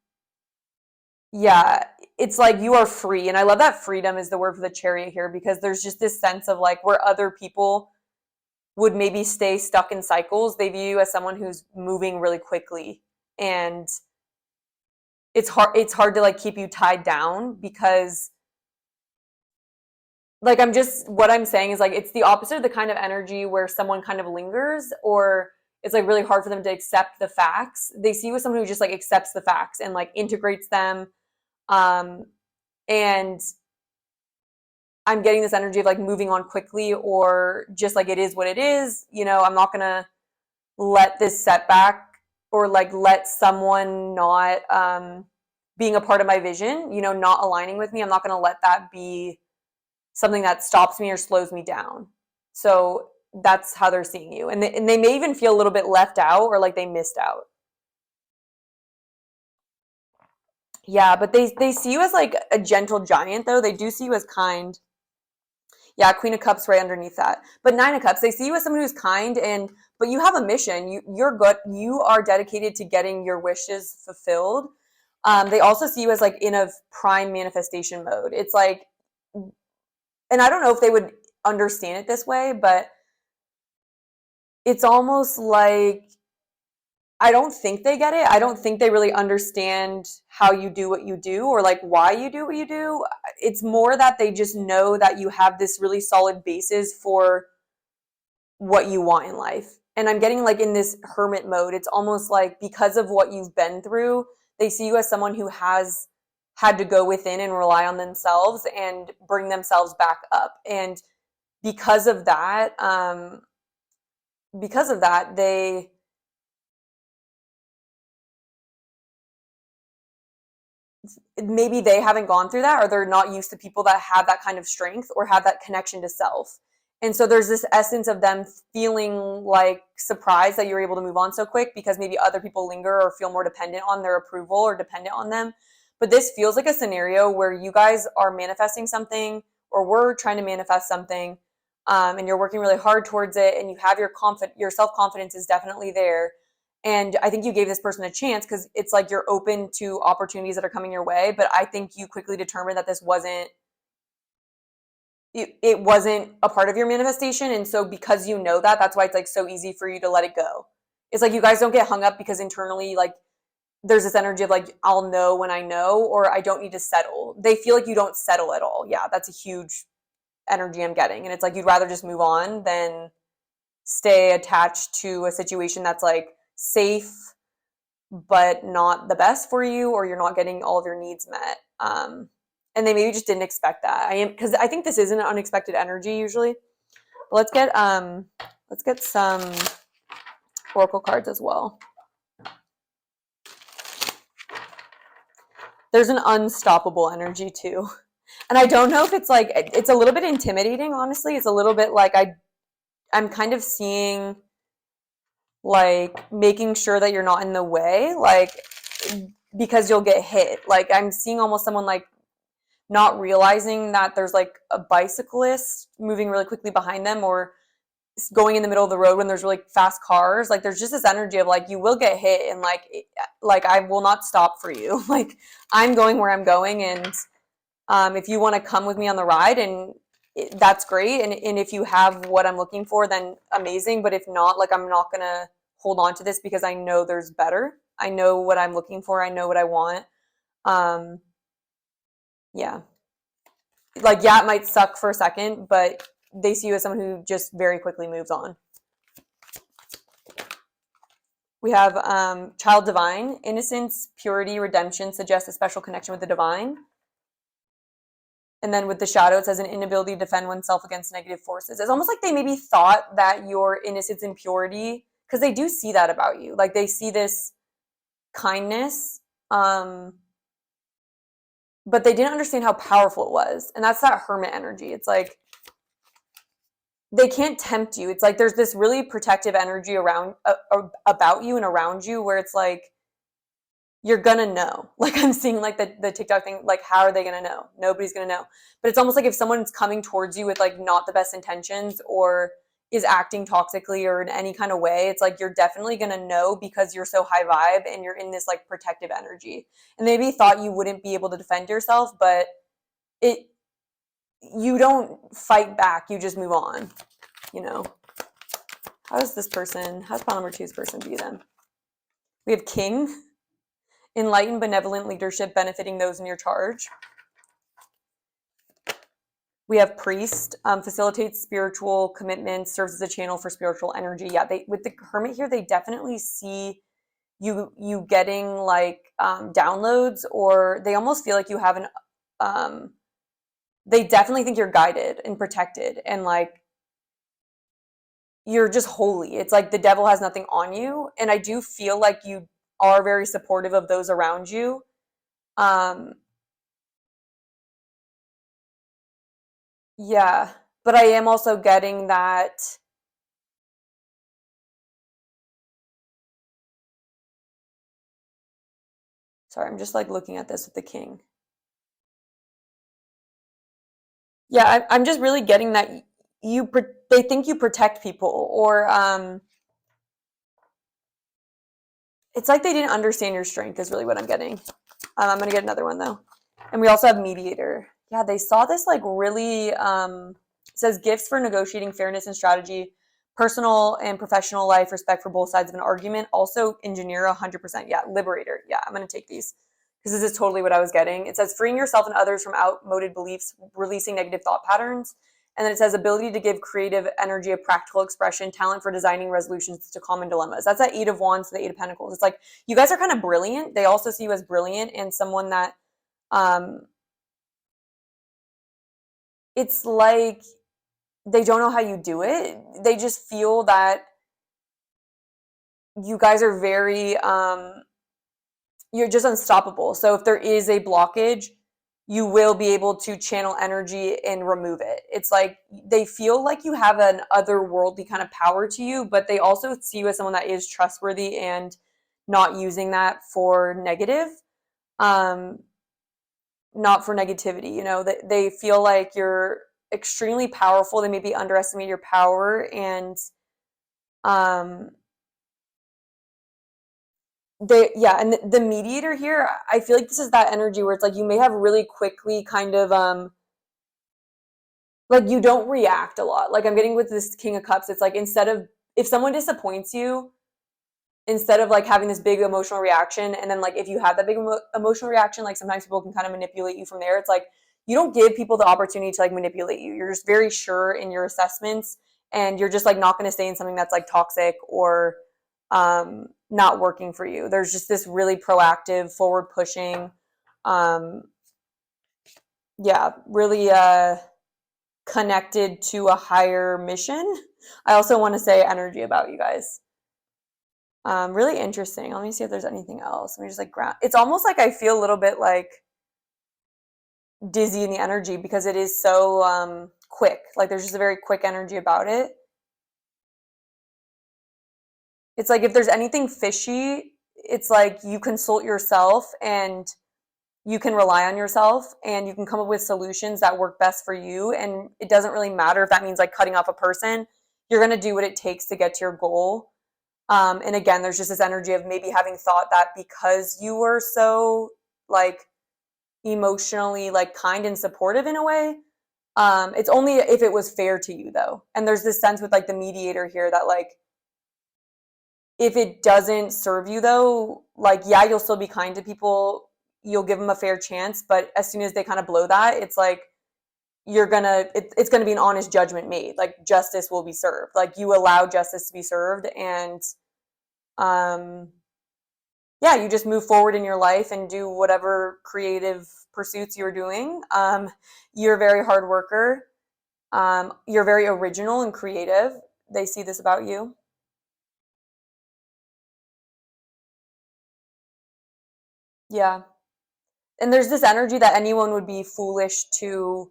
yeah, it's like you are free. And I love that freedom is the word for the chariot here, because there's just this sense of like where other people would maybe stay stuck in cycles, they view you as someone who's moving really quickly. And it's hard to like keep you tied down, because like what I'm saying is like it's the opposite of the kind of energy where someone kind of lingers, or it's like really hard for them to accept the facts. They see you as someone who just like accepts the facts and like integrates them. Um, and I'm getting this energy of like moving on quickly, or just like it is what it is. I'm not gonna let this setback, or like let someone not being a part of my vision, not aligning with me. I'm not gonna let that be something that stops me or slows me down. So that's how they're seeing you. And they may even feel a little bit left out, or like they missed out. Yeah, but they see you as like a gentle giant, though. They do see you as kind. Yeah, Queen of Cups right underneath that. But Nine of Cups, they see you as someone who's kind, but you have a mission. You're good. You are dedicated to getting your wishes fulfilled. They also see you as like in a prime manifestation mode. It's like, and I don't know if they would understand it this way, but it's almost like I don't think they get it. I don't think they really understand how you do what you do, or like why you do what you do. It's more that they just know that you have this really solid basis for what you want in life. And I'm getting like in this hermit mode. It's almost like because of what you've been through, they see you as someone who has had to go within and rely on themselves and bring themselves back up. And because of that, they maybe they haven't gone through that, or they're not used to people that have that kind of strength or have that connection to self. And so there's this essence of them feeling like surprised that you're able to move on so quick, because maybe other people linger or feel more dependent on their approval or dependent on them. But this feels like a scenario where you guys are manifesting something, or we're trying to manifest something, and you're working really hard towards it, and you have your self-confidence is definitely there. And I think you gave this person a chance, because it's like you're open to opportunities that are coming your way. But I think you quickly determined that it wasn't a part of your manifestation. And so because you know that, that's why it's like so easy for you to let it go. It's like you guys don't get hung up, because internally, like there's this energy of like, I'll know when I know, or I don't need to settle. They feel like you don't settle at all. Yeah, that's a huge energy I'm getting. And it's like you'd rather just move on than stay attached to a situation that's like safe but not the best for you, or you're not getting all of your needs met. And they maybe just didn't expect that. Because I think this is an unexpected energy usually. But let's get some oracle cards as well. There's an unstoppable energy too. And I don't know if it's like, it's a little bit intimidating, honestly. It's a little bit like I'm kind of seeing like making sure that you're not in the way, like because you'll get hit. Like I'm seeing almost someone like not realizing that there's like a bicyclist moving really quickly behind them, or going in the middle of the road when there's really fast cars. Like there's just this energy of like you will get hit, and like I will not stop for you. Like I'm going where I'm going, and if you want to come with me on the ride, and that's great. And if you have what I'm looking for, then amazing. But if not, like I'm not gonna hold on to this, because I know there's better. I know what I'm looking for. I know what I want. Yeah. Like, yeah, it might suck for a second, but they see you as someone who just very quickly moves on. We have child divine. Innocence, purity, redemption suggests a special connection with the divine. And then with the shadow, it says an inability to defend oneself against negative forces. It's almost like they maybe thought that your innocence and purity, because they do see that about you. Like they see this kindness, but they didn't understand how powerful it was. And that's that hermit energy. It's like they can't tempt you. It's like there's this really protective energy around about you and around you where it's like you're gonna know. Like I'm seeing like the TikTok thing, like how are they gonna know? Nobody's gonna know. But it's almost like if someone's coming towards you with like not the best intentions or is acting toxically or in any kind of way, it's like you're definitely gonna know because you're so high vibe and you're in this like protective energy. And maybe thought you wouldn't be able to defend yourself, but you don't fight back, you just move on, you know. How's pile number 2's person view them? We have king. Enlightened, benevolent leadership benefiting those in your charge. We have priest, facilitates spiritual commitments, serves as a channel for spiritual energy. Yeah, with the hermit here, they definitely see you getting like downloads, or they almost feel like you have they definitely think you're guided and protected and like you're just holy. It's like the devil has nothing on you. And I do feel like you are very supportive of those around you. Yeah, but I am also getting that. Sorry, I'm just like looking at this with the king. Yeah, I'm just really getting that they think you protect people, or it's like they didn't understand your strength is really what I'm getting. I'm gonna get another one though. And we also have mediator. Yeah, they saw this like really it says gifts for negotiating fairness and strategy, personal and professional life, respect for both sides of an argument. Also engineer 100%. Yeah, liberator. Yeah, I'm gonna take these because this is totally what I was getting. It says freeing yourself and others from outmoded beliefs, releasing negative thought patterns. And then it says ability to give creative energy a practical expression, talent for designing resolutions to common dilemmas. That's that 8 of Wands to the 8 of Pentacles. It's like you guys are kind of brilliant. They also see you as brilliant and someone that it's like they don't know how you do it. They just feel that you guys are very you're just unstoppable. So if there is a blockage, you will be able to channel energy and remove it. It's like they feel like you have an otherworldly kind of power to you, but they also see you as someone that is trustworthy and not using that for negative, not for negativity. You know, they feel like you're extremely powerful. They maybe underestimate your power, and and the mediator here, I feel like this is that energy where it's like you may have really quickly kind of like you don't react a lot. Like I'm getting with this King of Cups, it's like if someone disappoints you, instead of like having this big emotional reaction, and then like if you have that big emotional reaction, like sometimes people can kind of manipulate you from there. It's like you don't give people the opportunity to like manipulate you. You're just very sure in your assessments, and you're just like not going to stay in something that's like toxic or not working for you. There's just this really proactive, forward pushing, really connected to a higher mission. I also want to say energy about you guys. Really interesting. Let me see if there's anything else. Let me just like ground. It's almost like I feel a little bit like dizzy in the energy because it is so quick. Like there's just a very quick energy about it. It's like if there's anything fishy, it's like you consult yourself and you can rely on yourself and you can come up with solutions that work best for you. And it doesn't really matter if that means like cutting off a person. You're going to do what it takes to get to your goal. And again, there's just this energy of maybe having thought that because you were so like emotionally like kind and supportive in a way, it's only if it was fair to you though. And there's this sense with like the mediator here that like if it doesn't serve you though, like yeah, you'll still be kind to people, you'll give them a fair chance, but as soon as they kind of blow that, it's like it's gonna be an honest judgment made. Like justice will be served. Like you allow justice to be served, and yeah, you just move forward in your life and do whatever creative pursuits you're doing. You're a very hard worker. You're very original and creative. They see this about you. Yeah. And there's this energy that anyone would be foolish to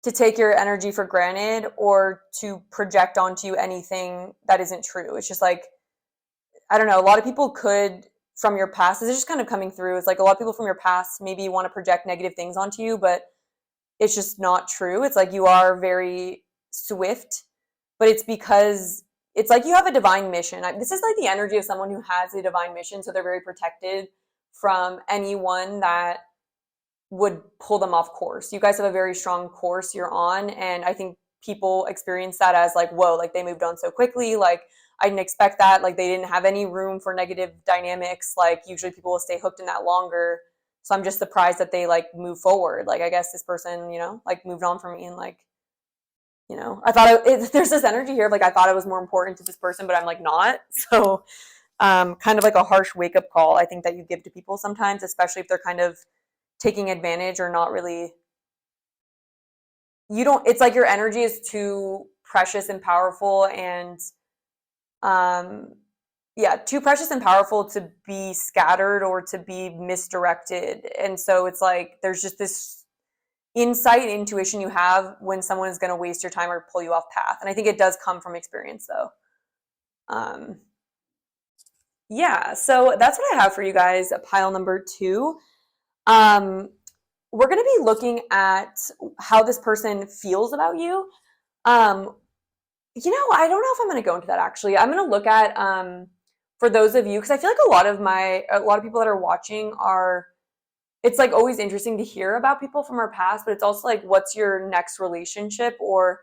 take your energy for granted or to project onto you anything that isn't true. It's just like, I don't know, a lot of people could from your past, this is just kind of coming through. It's like a lot of people from your past maybe want to project negative things onto you, but it's just not true. It's like you are very swift, but it's because it's like you have a divine mission. This is like the energy of someone who has a divine mission, so they're very protected from anyone that would pull them off course. You guys have a very strong course you're on, and I think people experience that as like, whoa, like they moved on so quickly, like I didn't expect that, like they didn't have any room for negative dynamics. Like usually people will stay hooked in that longer. So I'm just surprised that they like move forward. Like I guess this person, like moved on from me and like, I thought there's this energy here of like I thought I was more important to this person, but I'm like not. So kind of like a harsh wake up call I think that you give to people sometimes, especially if they're kind of taking advantage or not really, you don't, it's like your energy is too precious and powerful and um yeah, too precious and powerful to be scattered or to be misdirected. And so it's like there's just this insight, intuition you have when someone is going to waste your time or pull you off path. And I think it does come from experience though. um yeah, so that's what I have for you guys, pile number 2. We're going to be looking at how this person feels about you. Um, I don't know if I'm going to go into that actually. I'm going to look at for those of you, because I feel like a lot of people that are watching are. It's like always interesting to hear about people from our past, but it's also like, what's your next relationship, or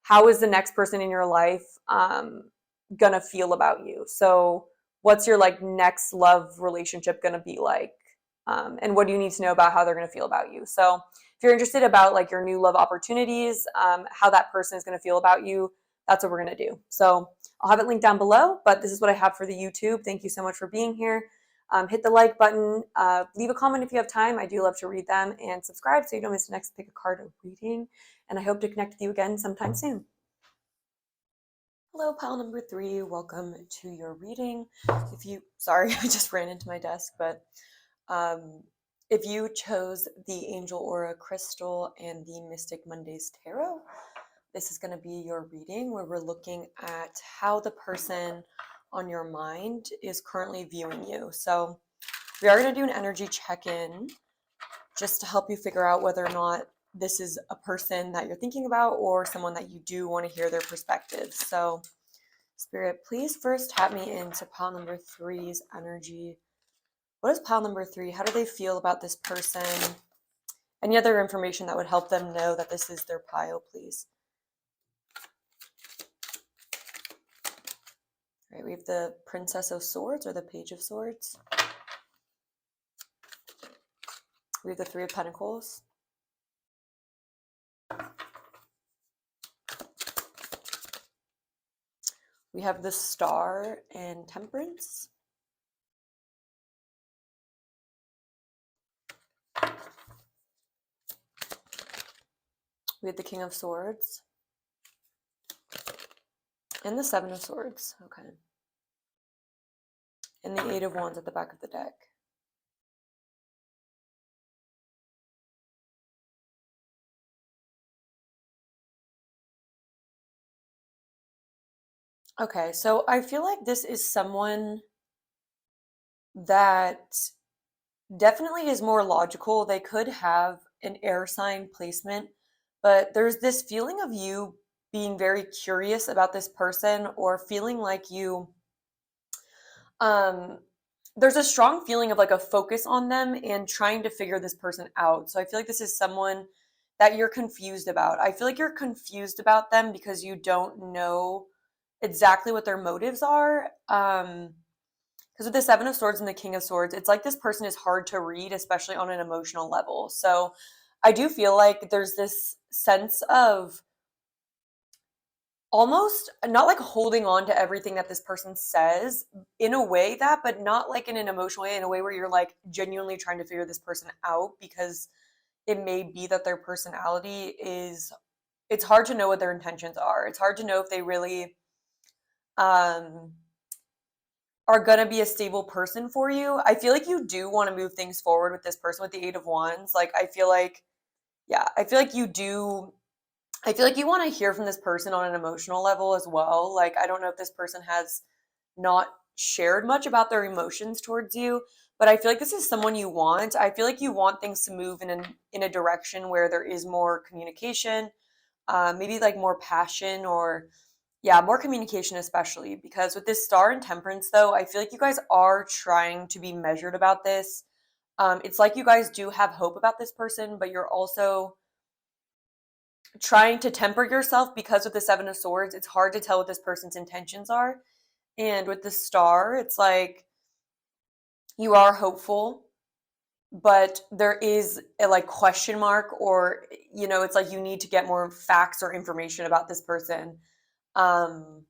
how is the next person in your life gonna feel about you? So, what's your like next love relationship gonna be like? And what do you need to know about how they're gonna feel about you? So, if you're interested about like your new love opportunities, how that person is gonna feel about you, that's what we're gonna do. So, I'll have it linked down below, but this is what I have for the YouTube. Thank you so much for being here. Hit the like button, leave a comment if you have time. I do love to read them, and subscribe so you don't miss the next pick a card of reading. And I hope to connect with you again sometime soon. Hello, pile number 3. Welcome to your reading. Sorry, I just ran into my desk, but if you chose the Angel Aura Crystal and the Mystic Mondays Tarot, this is going to be your reading where we're looking at how the person on your mind is currently viewing you. So we are going to do an energy check-in just to help you figure out whether or not this is a person that you're thinking about or someone that you do want to hear their perspective. So Spirit, please first tap me into pile number 3's energy. What is pile number 3? How do they feel about this person? Any other information that would help them know that this is their pile, please. All right, we have the Princess of Swords or the Page of Swords. We have the Three of Pentacles. We have the Star and Temperance. We have the King of Swords. And the Seven of Swords. Okay. And the Eight of Wands at the back of the deck. Okay, so I feel like this is someone that definitely is more logical. They could have an air sign placement, but there's this feeling of you being very curious about this person, or feeling like you there's a strong feeling of like a focus on them and trying to figure this person out. So I feel like this is someone that you're confused about. I feel like you're confused about them because you don't know exactly what their motives are. Because with the Seven of Swords and the King of Swords, it's like this person is hard to read, especially on an emotional level. So I do feel like there's this sense of almost not like holding on to everything that this person says in a way that, but not like in an emotional way, in a way where you're like genuinely trying to figure this person out, because it may be that their personality is, it's hard to know what their intentions are. It's hard to know if they really um are going to be a stable person for you. I feel like you do want to move things forward with this person with the 8 of Wands. Like I feel like, yeah, I feel like you do. I feel like you want to hear from this person on an emotional level as well. Like I don't know if this person has not shared much about their emotions towards you, but I feel like this is someone you want. I feel like you want things to move in a direction where there is more communication, maybe like more passion, or yeah, more communication, especially because with this Star and Temperance, though, I feel like you guys are trying to be measured about this. It's like you guys do have hope about this person, but you're also trying to temper yourself, because with the 7 of Swords, it's hard to tell what this person's intentions are. And with the Star, it's like you are hopeful, but there is a like question mark, or it's like you need to get more facts or information about this person. Um,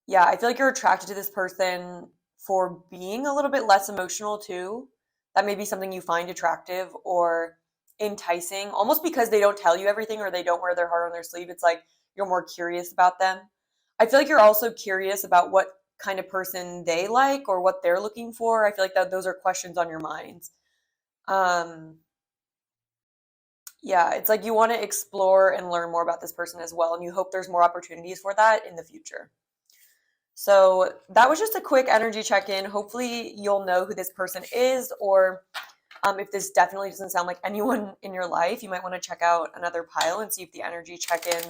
yeah, I feel like you're attracted to this person for being a little bit less emotional too. That may be something you find attractive or enticing, almost because they don't tell you everything or they don't wear their heart on their sleeve. It's like you're more curious about them. I feel like you're also curious about what kind of person they like or what they're looking for. I feel like that those are questions on your minds. Um, yeah, it's like you want to explore and learn more about this person as well, and you hope there's more opportunities for that in the future. So that was just a quick energy check-in. Hopefully you'll know who this person is, or if this definitely doesn't sound like anyone in your life, you might want to check out another pile and see if the energy check-in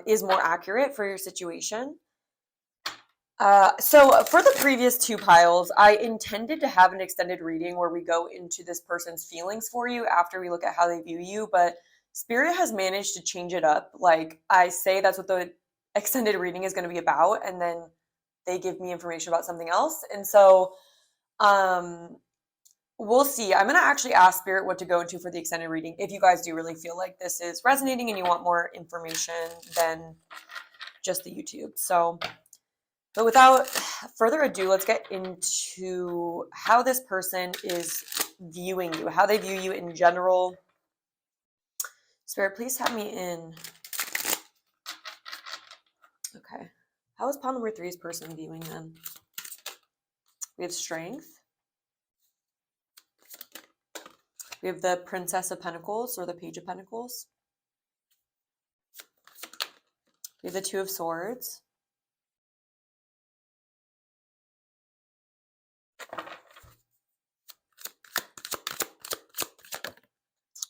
is more accurate for your situation. So for the previous 2 piles, I intended to have an extended reading where we go into this person's feelings for you after we look at how they view you, but Spirit has managed to change it up. Like I say, that's what the extended reading is going to be about, and then they give me information about something else. And so we'll see. I'm going to actually ask Spirit what to go into for the extended reading if you guys do really feel like this is resonating and you want more information than just the YouTube. So, but without further ado, let's get into how this person is viewing you, how they view you in general. Spirit, please have me in. Okay. How is pile number 3's person viewing them? We have Strength. We have the Princess of Pentacles or the Page of Pentacles. We have the 2 of Swords.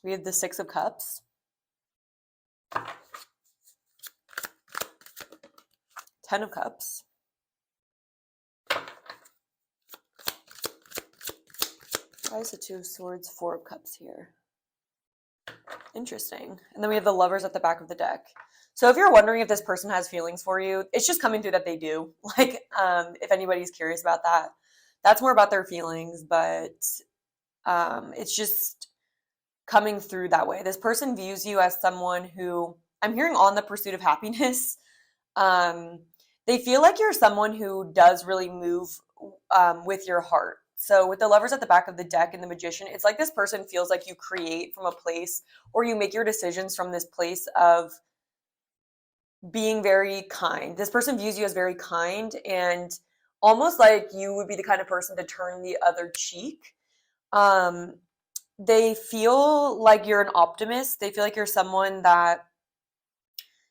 We have the 6 of Cups. 10 of Cups. Why is the 2 of Swords, 4 of Cups here? Interesting. And then we have the Lovers at the back of the deck. So if you're wondering if this person has feelings for you, it's just coming through that they do. Like, if anybody's curious about that, that's more about their feelings, but it's just coming through that way. This person views you as someone who, I'm hearing on the pursuit of happiness. They feel like you're someone who does really move with your heart. So with the Lovers at the back of the deck and the Magician, it's like this person feels like you create from a place, or you make your decisions from this place of being very kind. This person views you as very kind, and almost like you would be the kind of person to turn the other cheek. They feel like you're an optimist. They feel like you're someone that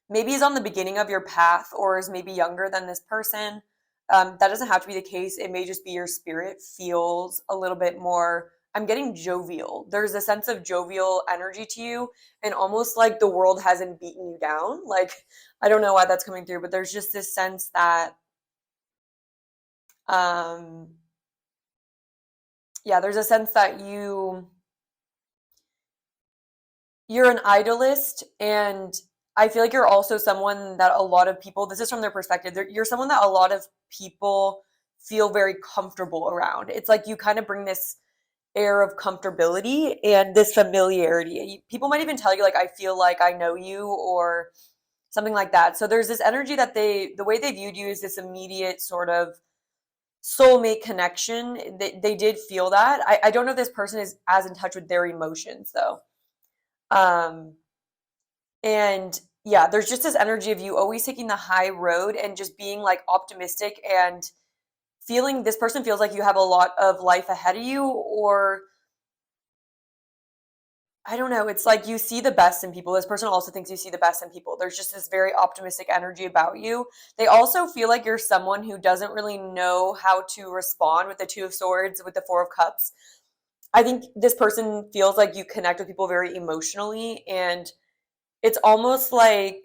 maybe is on the beginning of your path or is maybe younger than this person. That doesn't have to be the case. It may just be your spirit feels a little bit more, I'm getting jovial. There's a sense of jovial energy to you, and almost like the world hasn't beaten you down. Like, I don't know why that's coming through, but there's just this sense that, there's a sense that you're an idealist, and I feel like you're also someone that a lot of people, this is from their perspective, you're someone that a lot of people feel very comfortable around. It's like you kind of bring this air of comfortability and this familiarity. People might even tell you, like, I feel like I know you, or something like that. So there's this energy that the way they viewed you is this immediate sort of soulmate connection. They did feel that. I don't know if this person is as in touch with their emotions though. Um, and yeah, there's just this energy of you always taking the high road and just being like optimistic and feeling this person feels like you have a lot of life ahead of you, or I don't know, it's like you see the best in people. This person also thinks you see the best in people. There's just this very optimistic energy about you. They also feel like you're someone who doesn't really know how to respond with the Two of Swords, with the Four of Cups. I think this person feels like you connect with people very emotionally, and it's almost like,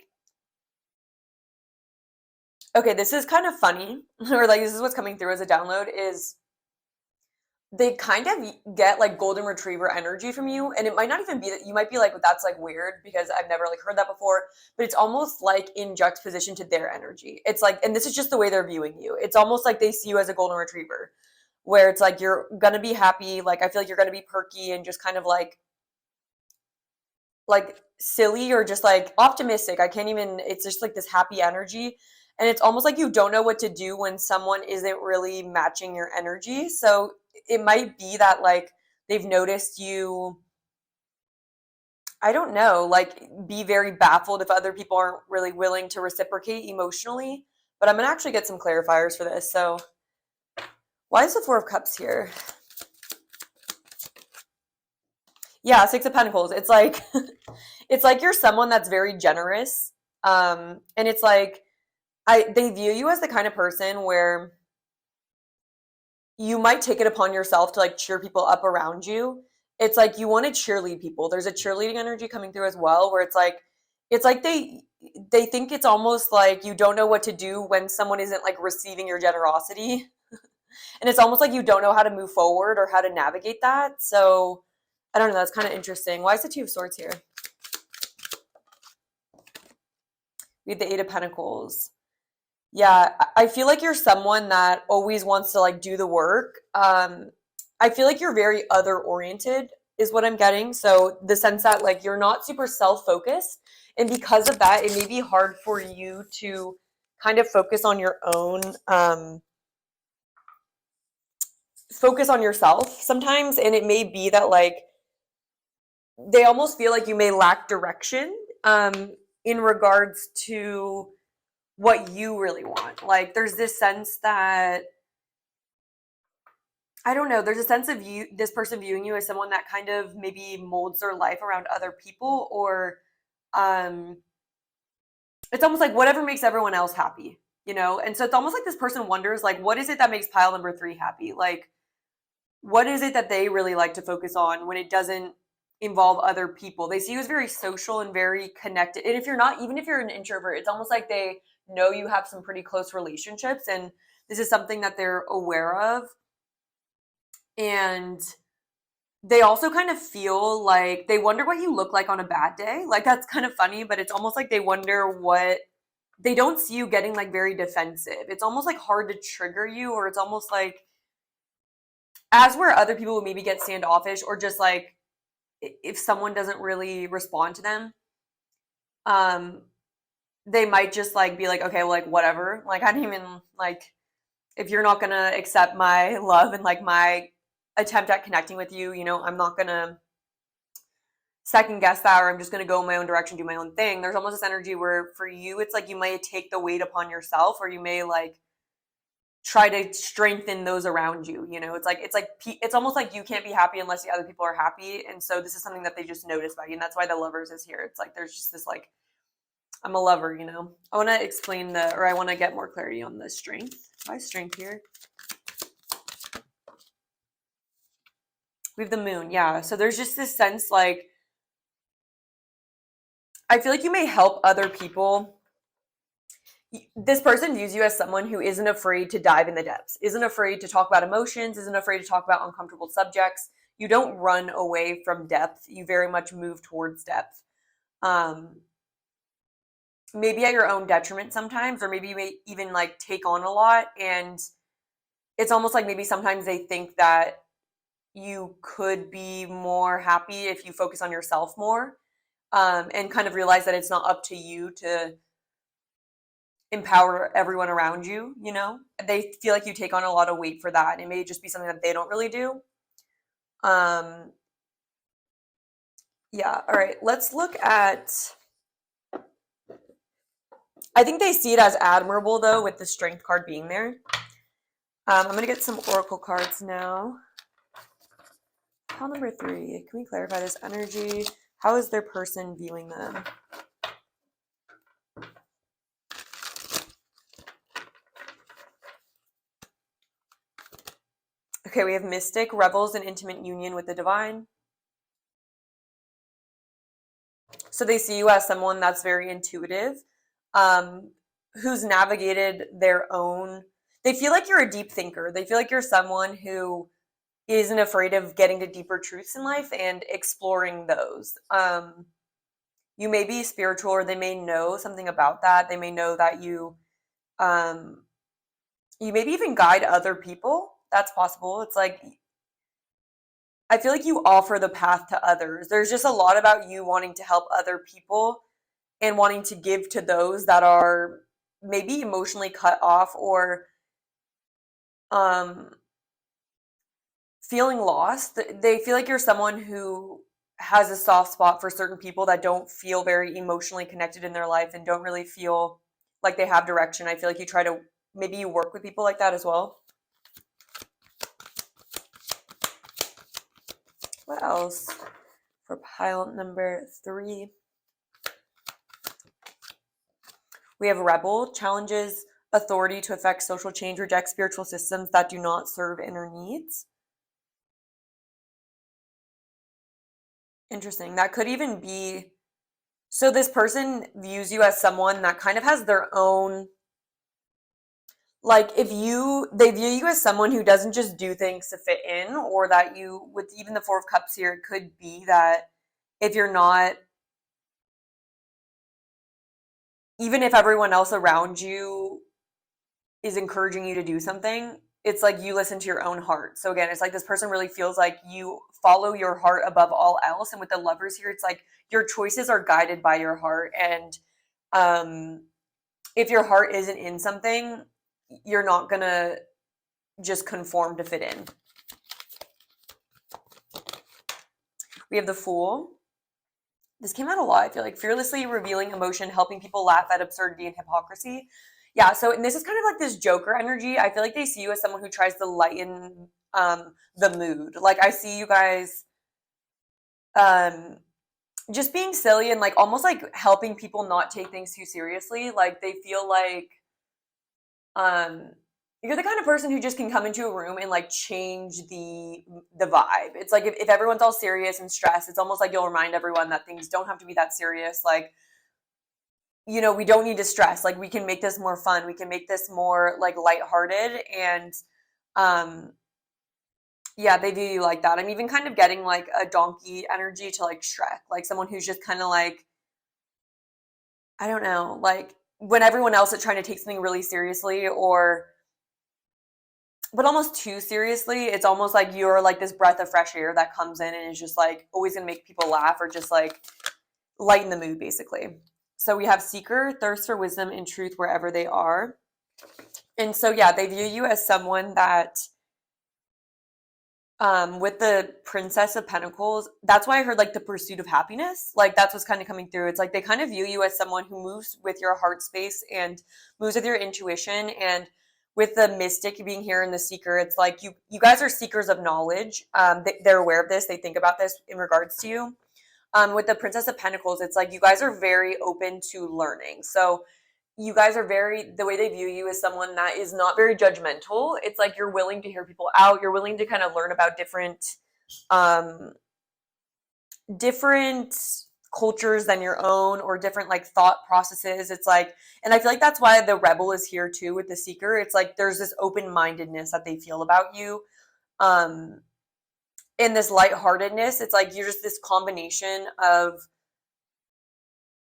okay, this is kind of funny, or like this is what's coming through as a download is they kind of get like golden retriever energy from you, and it might not even be that you might be like, well, that's like weird because I've never like heard that before, but it's almost like in juxtaposition to their energy. It's like, and this is just the way they're viewing you, it's almost like they see you as a golden retriever, where it's like you're gonna be happy, like I feel like you're gonna be perky and just kind of like silly or just like optimistic. I can't even, it's just like this happy energy. And it's almost like you don't know what to do when someone isn't really matching your energy. So it might be that like they've noticed you, I don't know, like be very baffled if other people aren't really willing to reciprocate emotionally. But I'm going to actually get some clarifiers for this. So why is the Four of Cups here? Yeah, Six of Pentacles. It's like it's like you're someone that's very generous. And it's like they view you as the kind of person where you might take it upon yourself to like cheer people up around you. It's like you want to cheerlead people. There's a cheerleading energy coming through as well, where it's like they think it's almost like you don't know what to do when someone isn't like receiving your generosity. And it's almost like you don't know how to move forward or how to navigate that. So I don't know, that's kind of interesting. Why is the Two of Swords here? We have the Eight of Pentacles. Yeah, I feel like you're someone that always wants to like do the work. I feel like you're very other oriented is what I'm getting. So the sense that like you're not super self-focused, and because of that, it may be hard for you to kind of focus on yourself sometimes, and it may be that like they almost feel like you may lack direction in regards to what you really want. Like there's this sense that I don't know, there's a sense of you, this person viewing you as someone that kind of maybe molds their life around other people, or um it's almost like whatever makes everyone else happy, you know? And so it's almost like this person wonders like what is it that makes pile number 3 happy? Like what is it that they really like to focus on when it doesn't involve other people? They see you as very social and very connected. And if you're not, even if you're an introvert, it's almost like they know you have some pretty close relationships, and this is something that they're aware of. And they also kind of feel like they wonder what you look like on a bad day. Like that's kind of funny, but it's almost like they wonder what they don't see you getting like very defensive. It's almost like hard to trigger you, or it's almost like as where other people would maybe get standoffish, or just like if someone doesn't really respond to them, um, they might just like be like, okay, well, like whatever. Like I don't even like if you're not gonna accept my love and like my attempt at connecting with you, you know, I'm not gonna second guess that, or I'm just gonna go in my own direction, do my own thing. There's almost this energy where for you, it's like you may take the weight upon yourself, or you may like try to strengthen those around you. You know, it's almost like you can't be happy unless the other people are happy. And so this is something that they just notice about you, and that's why the Lovers is here. It's like there's just this like I'm a lover, you know. I want to explain I want to get more clarity on the strength. Why strength here? We have the Moon, yeah. So there's just this sense like I feel like you may help other people. This person views you as someone who isn't afraid to dive in the depths, isn't afraid to talk about emotions, isn't afraid to talk about uncomfortable subjects. You don't run away from depth. You very much move towards depth. Um, Maybe at your own detriment sometimes, or maybe you may even like take on a lot. And it's almost like maybe sometimes they think that you could be more happy if you focus on yourself more, and kind of realize that it's not up to you to empower everyone around you, you know? They feel like you take on a lot of weight for that. And it may just be something that they don't really do. Yeah, all right, let's look at, I think they see it as admirable, though, with the Strength card being there. I'm going to get some Oracle cards now. Pile number 3, can we clarify this energy? How is their person viewing them? Okay, we have Mystic, revels in intimate union with the divine. So they see you as someone that's very intuitive, who's navigated their own. They feel like you're a deep thinker. They feel like you're someone who isn't afraid of getting to deeper truths in life and exploring those. You may be spiritual, or they may know something about that. They may know that you maybe even guide other people. That's possible. It's like, I feel like you offer the path to others. There's just a lot about you wanting to help other people and wanting to give to those that are maybe emotionally cut off, or feeling lost. They feel like you're someone who has a soft spot for certain people that don't feel very emotionally connected in their life and don't really feel like they have direction. I feel like you try to, maybe you work with people like that as well. What else for pile number 3? We have Rebel, challenges authority to affect social change, rejects spiritual systems that do not serve inner needs. Interesting. That could even be, so this person views you as someone that kind of has their own, like, they view you as someone who doesn't just do things to fit in, or that you, with even the 4 of Cups here, it could be that if you're not, even if everyone else around you is encouraging you to do something, it's like you listen to your own heart. So again, it's like this person really feels like you follow your heart above all else. And with the Lovers here, it's like your choices are guided by your heart. And if your heart isn't in something, you're not going to just conform to fit in. We have the Fool. This came out a lot, I feel like. Fearlessly revealing emotion, helping people laugh at absurdity and hypocrisy. Yeah, so, and this is kind of like this Joker energy. I feel like they see you as someone who tries to lighten the mood. Like, I see you guys just being silly and like almost like helping people not take things too seriously. Like, they feel like you're the kind of person who just can come into a room and like change the vibe. It's like if everyone's all serious and stressed, it's almost like you'll remind everyone that things don't have to be that serious. Like, you know, we don't need to stress. Like, we can make this more fun. We can make this more like lighthearted. And yeah, they view you like that. I'm even kind of getting like a donkey energy to like Shrek, like someone who's just kind of like, I don't know, like when everyone else is trying to take something really seriously, or but almost too seriously, it's almost like you're like this breath of fresh air that comes in and is just like always gonna make people laugh, or just like lighten the mood, basically. So we have Seeker, thirst for wisdom and truth wherever they are. And so, yeah, they view you as someone that, with the Princess of Pentacles, that's why I heard like the pursuit of happiness. Like, that's what's kind of coming through. It's like they kind of view you as someone who moves with your heart space and moves with your intuition. And with the Mystic being here and the Seeker, it's like you guys are seekers of knowledge. They're aware of this. They think about this in regards to you. With the Princess of Pentacles, it's like you guys are very open to learning. So you guys are the way they view you is someone that is not very judgmental. It's like you're willing to hear people out. You're willing to kind of learn about different cultures than your own, or different like thought processes. It's like, and I feel like that's why the Rebel is here too with the Seeker. It's like there's this open-mindedness that they feel about you. In this lightheartedness, it's like you're just this combination of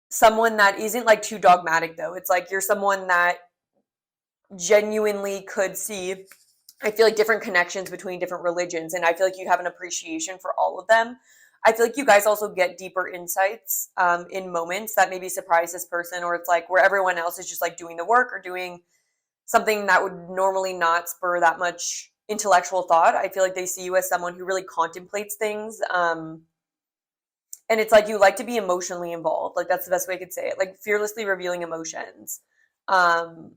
someone that isn't like too dogmatic, though. It's like you're someone that genuinely could see, I feel like, different connections between different religions, and I feel like you have an appreciation for all of them. I feel like you guys also get deeper insights in moments that maybe surprise this person, or it's like where everyone else is just like doing the work or doing something that would normally not spur that much intellectual thought. I feel like they see you as someone who really contemplates things. And it's like you like to be emotionally involved. Like that's the best way I could say it. Like fearlessly revealing emotions. Um,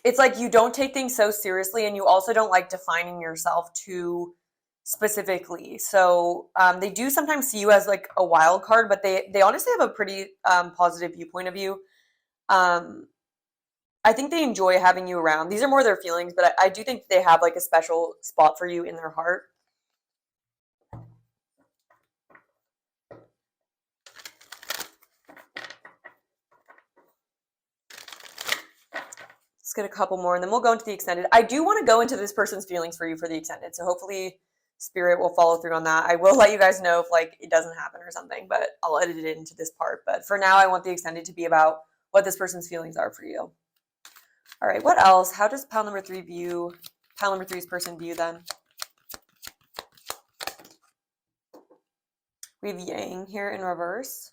it's like you don't take things so seriously, and you also don't like defining yourself too specifically. So they do sometimes see you as like a wild card, but they honestly have a pretty positive viewpoint of you. Um, I think they enjoy having you around. These are more their feelings, but I do think they have like a special spot for you in their heart. Let's get a couple more, and then we'll go into the extended. I do want to go into this person's feelings for you for the extended, so hopefully Spirit will follow through on that. I will let you guys know if like it doesn't happen or something, but I'll edit it into this part. But for now, I want the extended to be about what this person's feelings are for you. All right, what else? How does pile number 3 view, pile number 3's person view them? We have Yang here in reverse.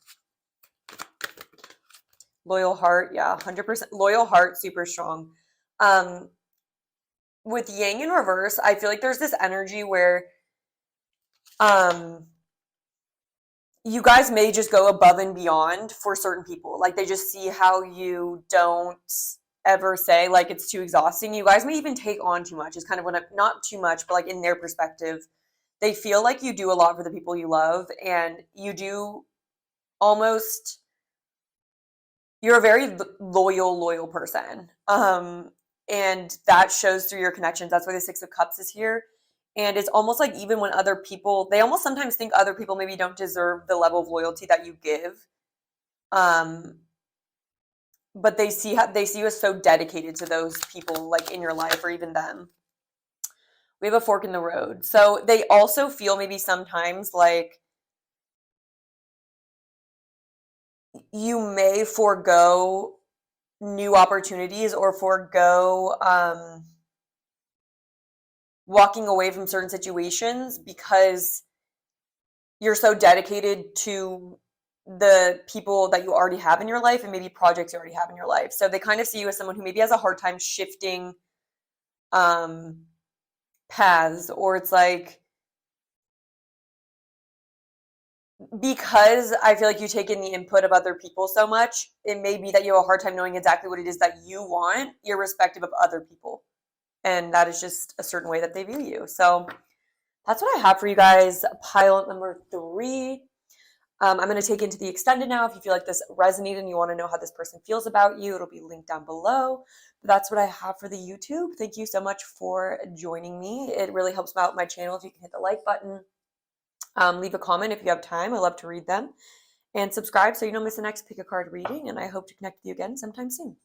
Loyal heart, yeah, 100%. Loyal heart, super strong. With Yang in reverse, I feel like there's this energy where you guys may just go above and beyond for certain people. Like they just see how you don't ever say like it's too exhausting. You guys may even take on too much. Is kind of what not too much, but like in their perspective, they feel like you do a lot for the people you love, and you do almost. You're a very loyal person. And that shows through your connections. That's why the 6 of Cups is here. And it's almost like even when other people, they almost sometimes think other people maybe don't deserve the level of loyalty that you give. But they see you as so dedicated to those people like in your life or even them. We have a fork in the road. So they also feel maybe sometimes like you may forego new opportunities or forego walking away from certain situations because you're so dedicated to the people that you already have in your life and maybe projects you already have in your life. So they kind of see you as someone who maybe has a hard time shifting paths, or it's like because I feel like you take in the input of other people so much, it may be that you have a hard time knowing exactly what it is that you want, irrespective of other people. And that is just a certain way that they view you. So that's what I have for you guys. Pile number 3. I'm going to take into the extended now. If you feel like this resonated and you want to know how this person feels about you, it'll be linked down below. But that's what I have for the YouTube. Thank you so much for joining me. It really helps out my channel if you can hit the like button. Leave a comment if you have time. I love to read them. And subscribe so you don't miss the next pick a card reading. And I hope to connect with you again sometime soon.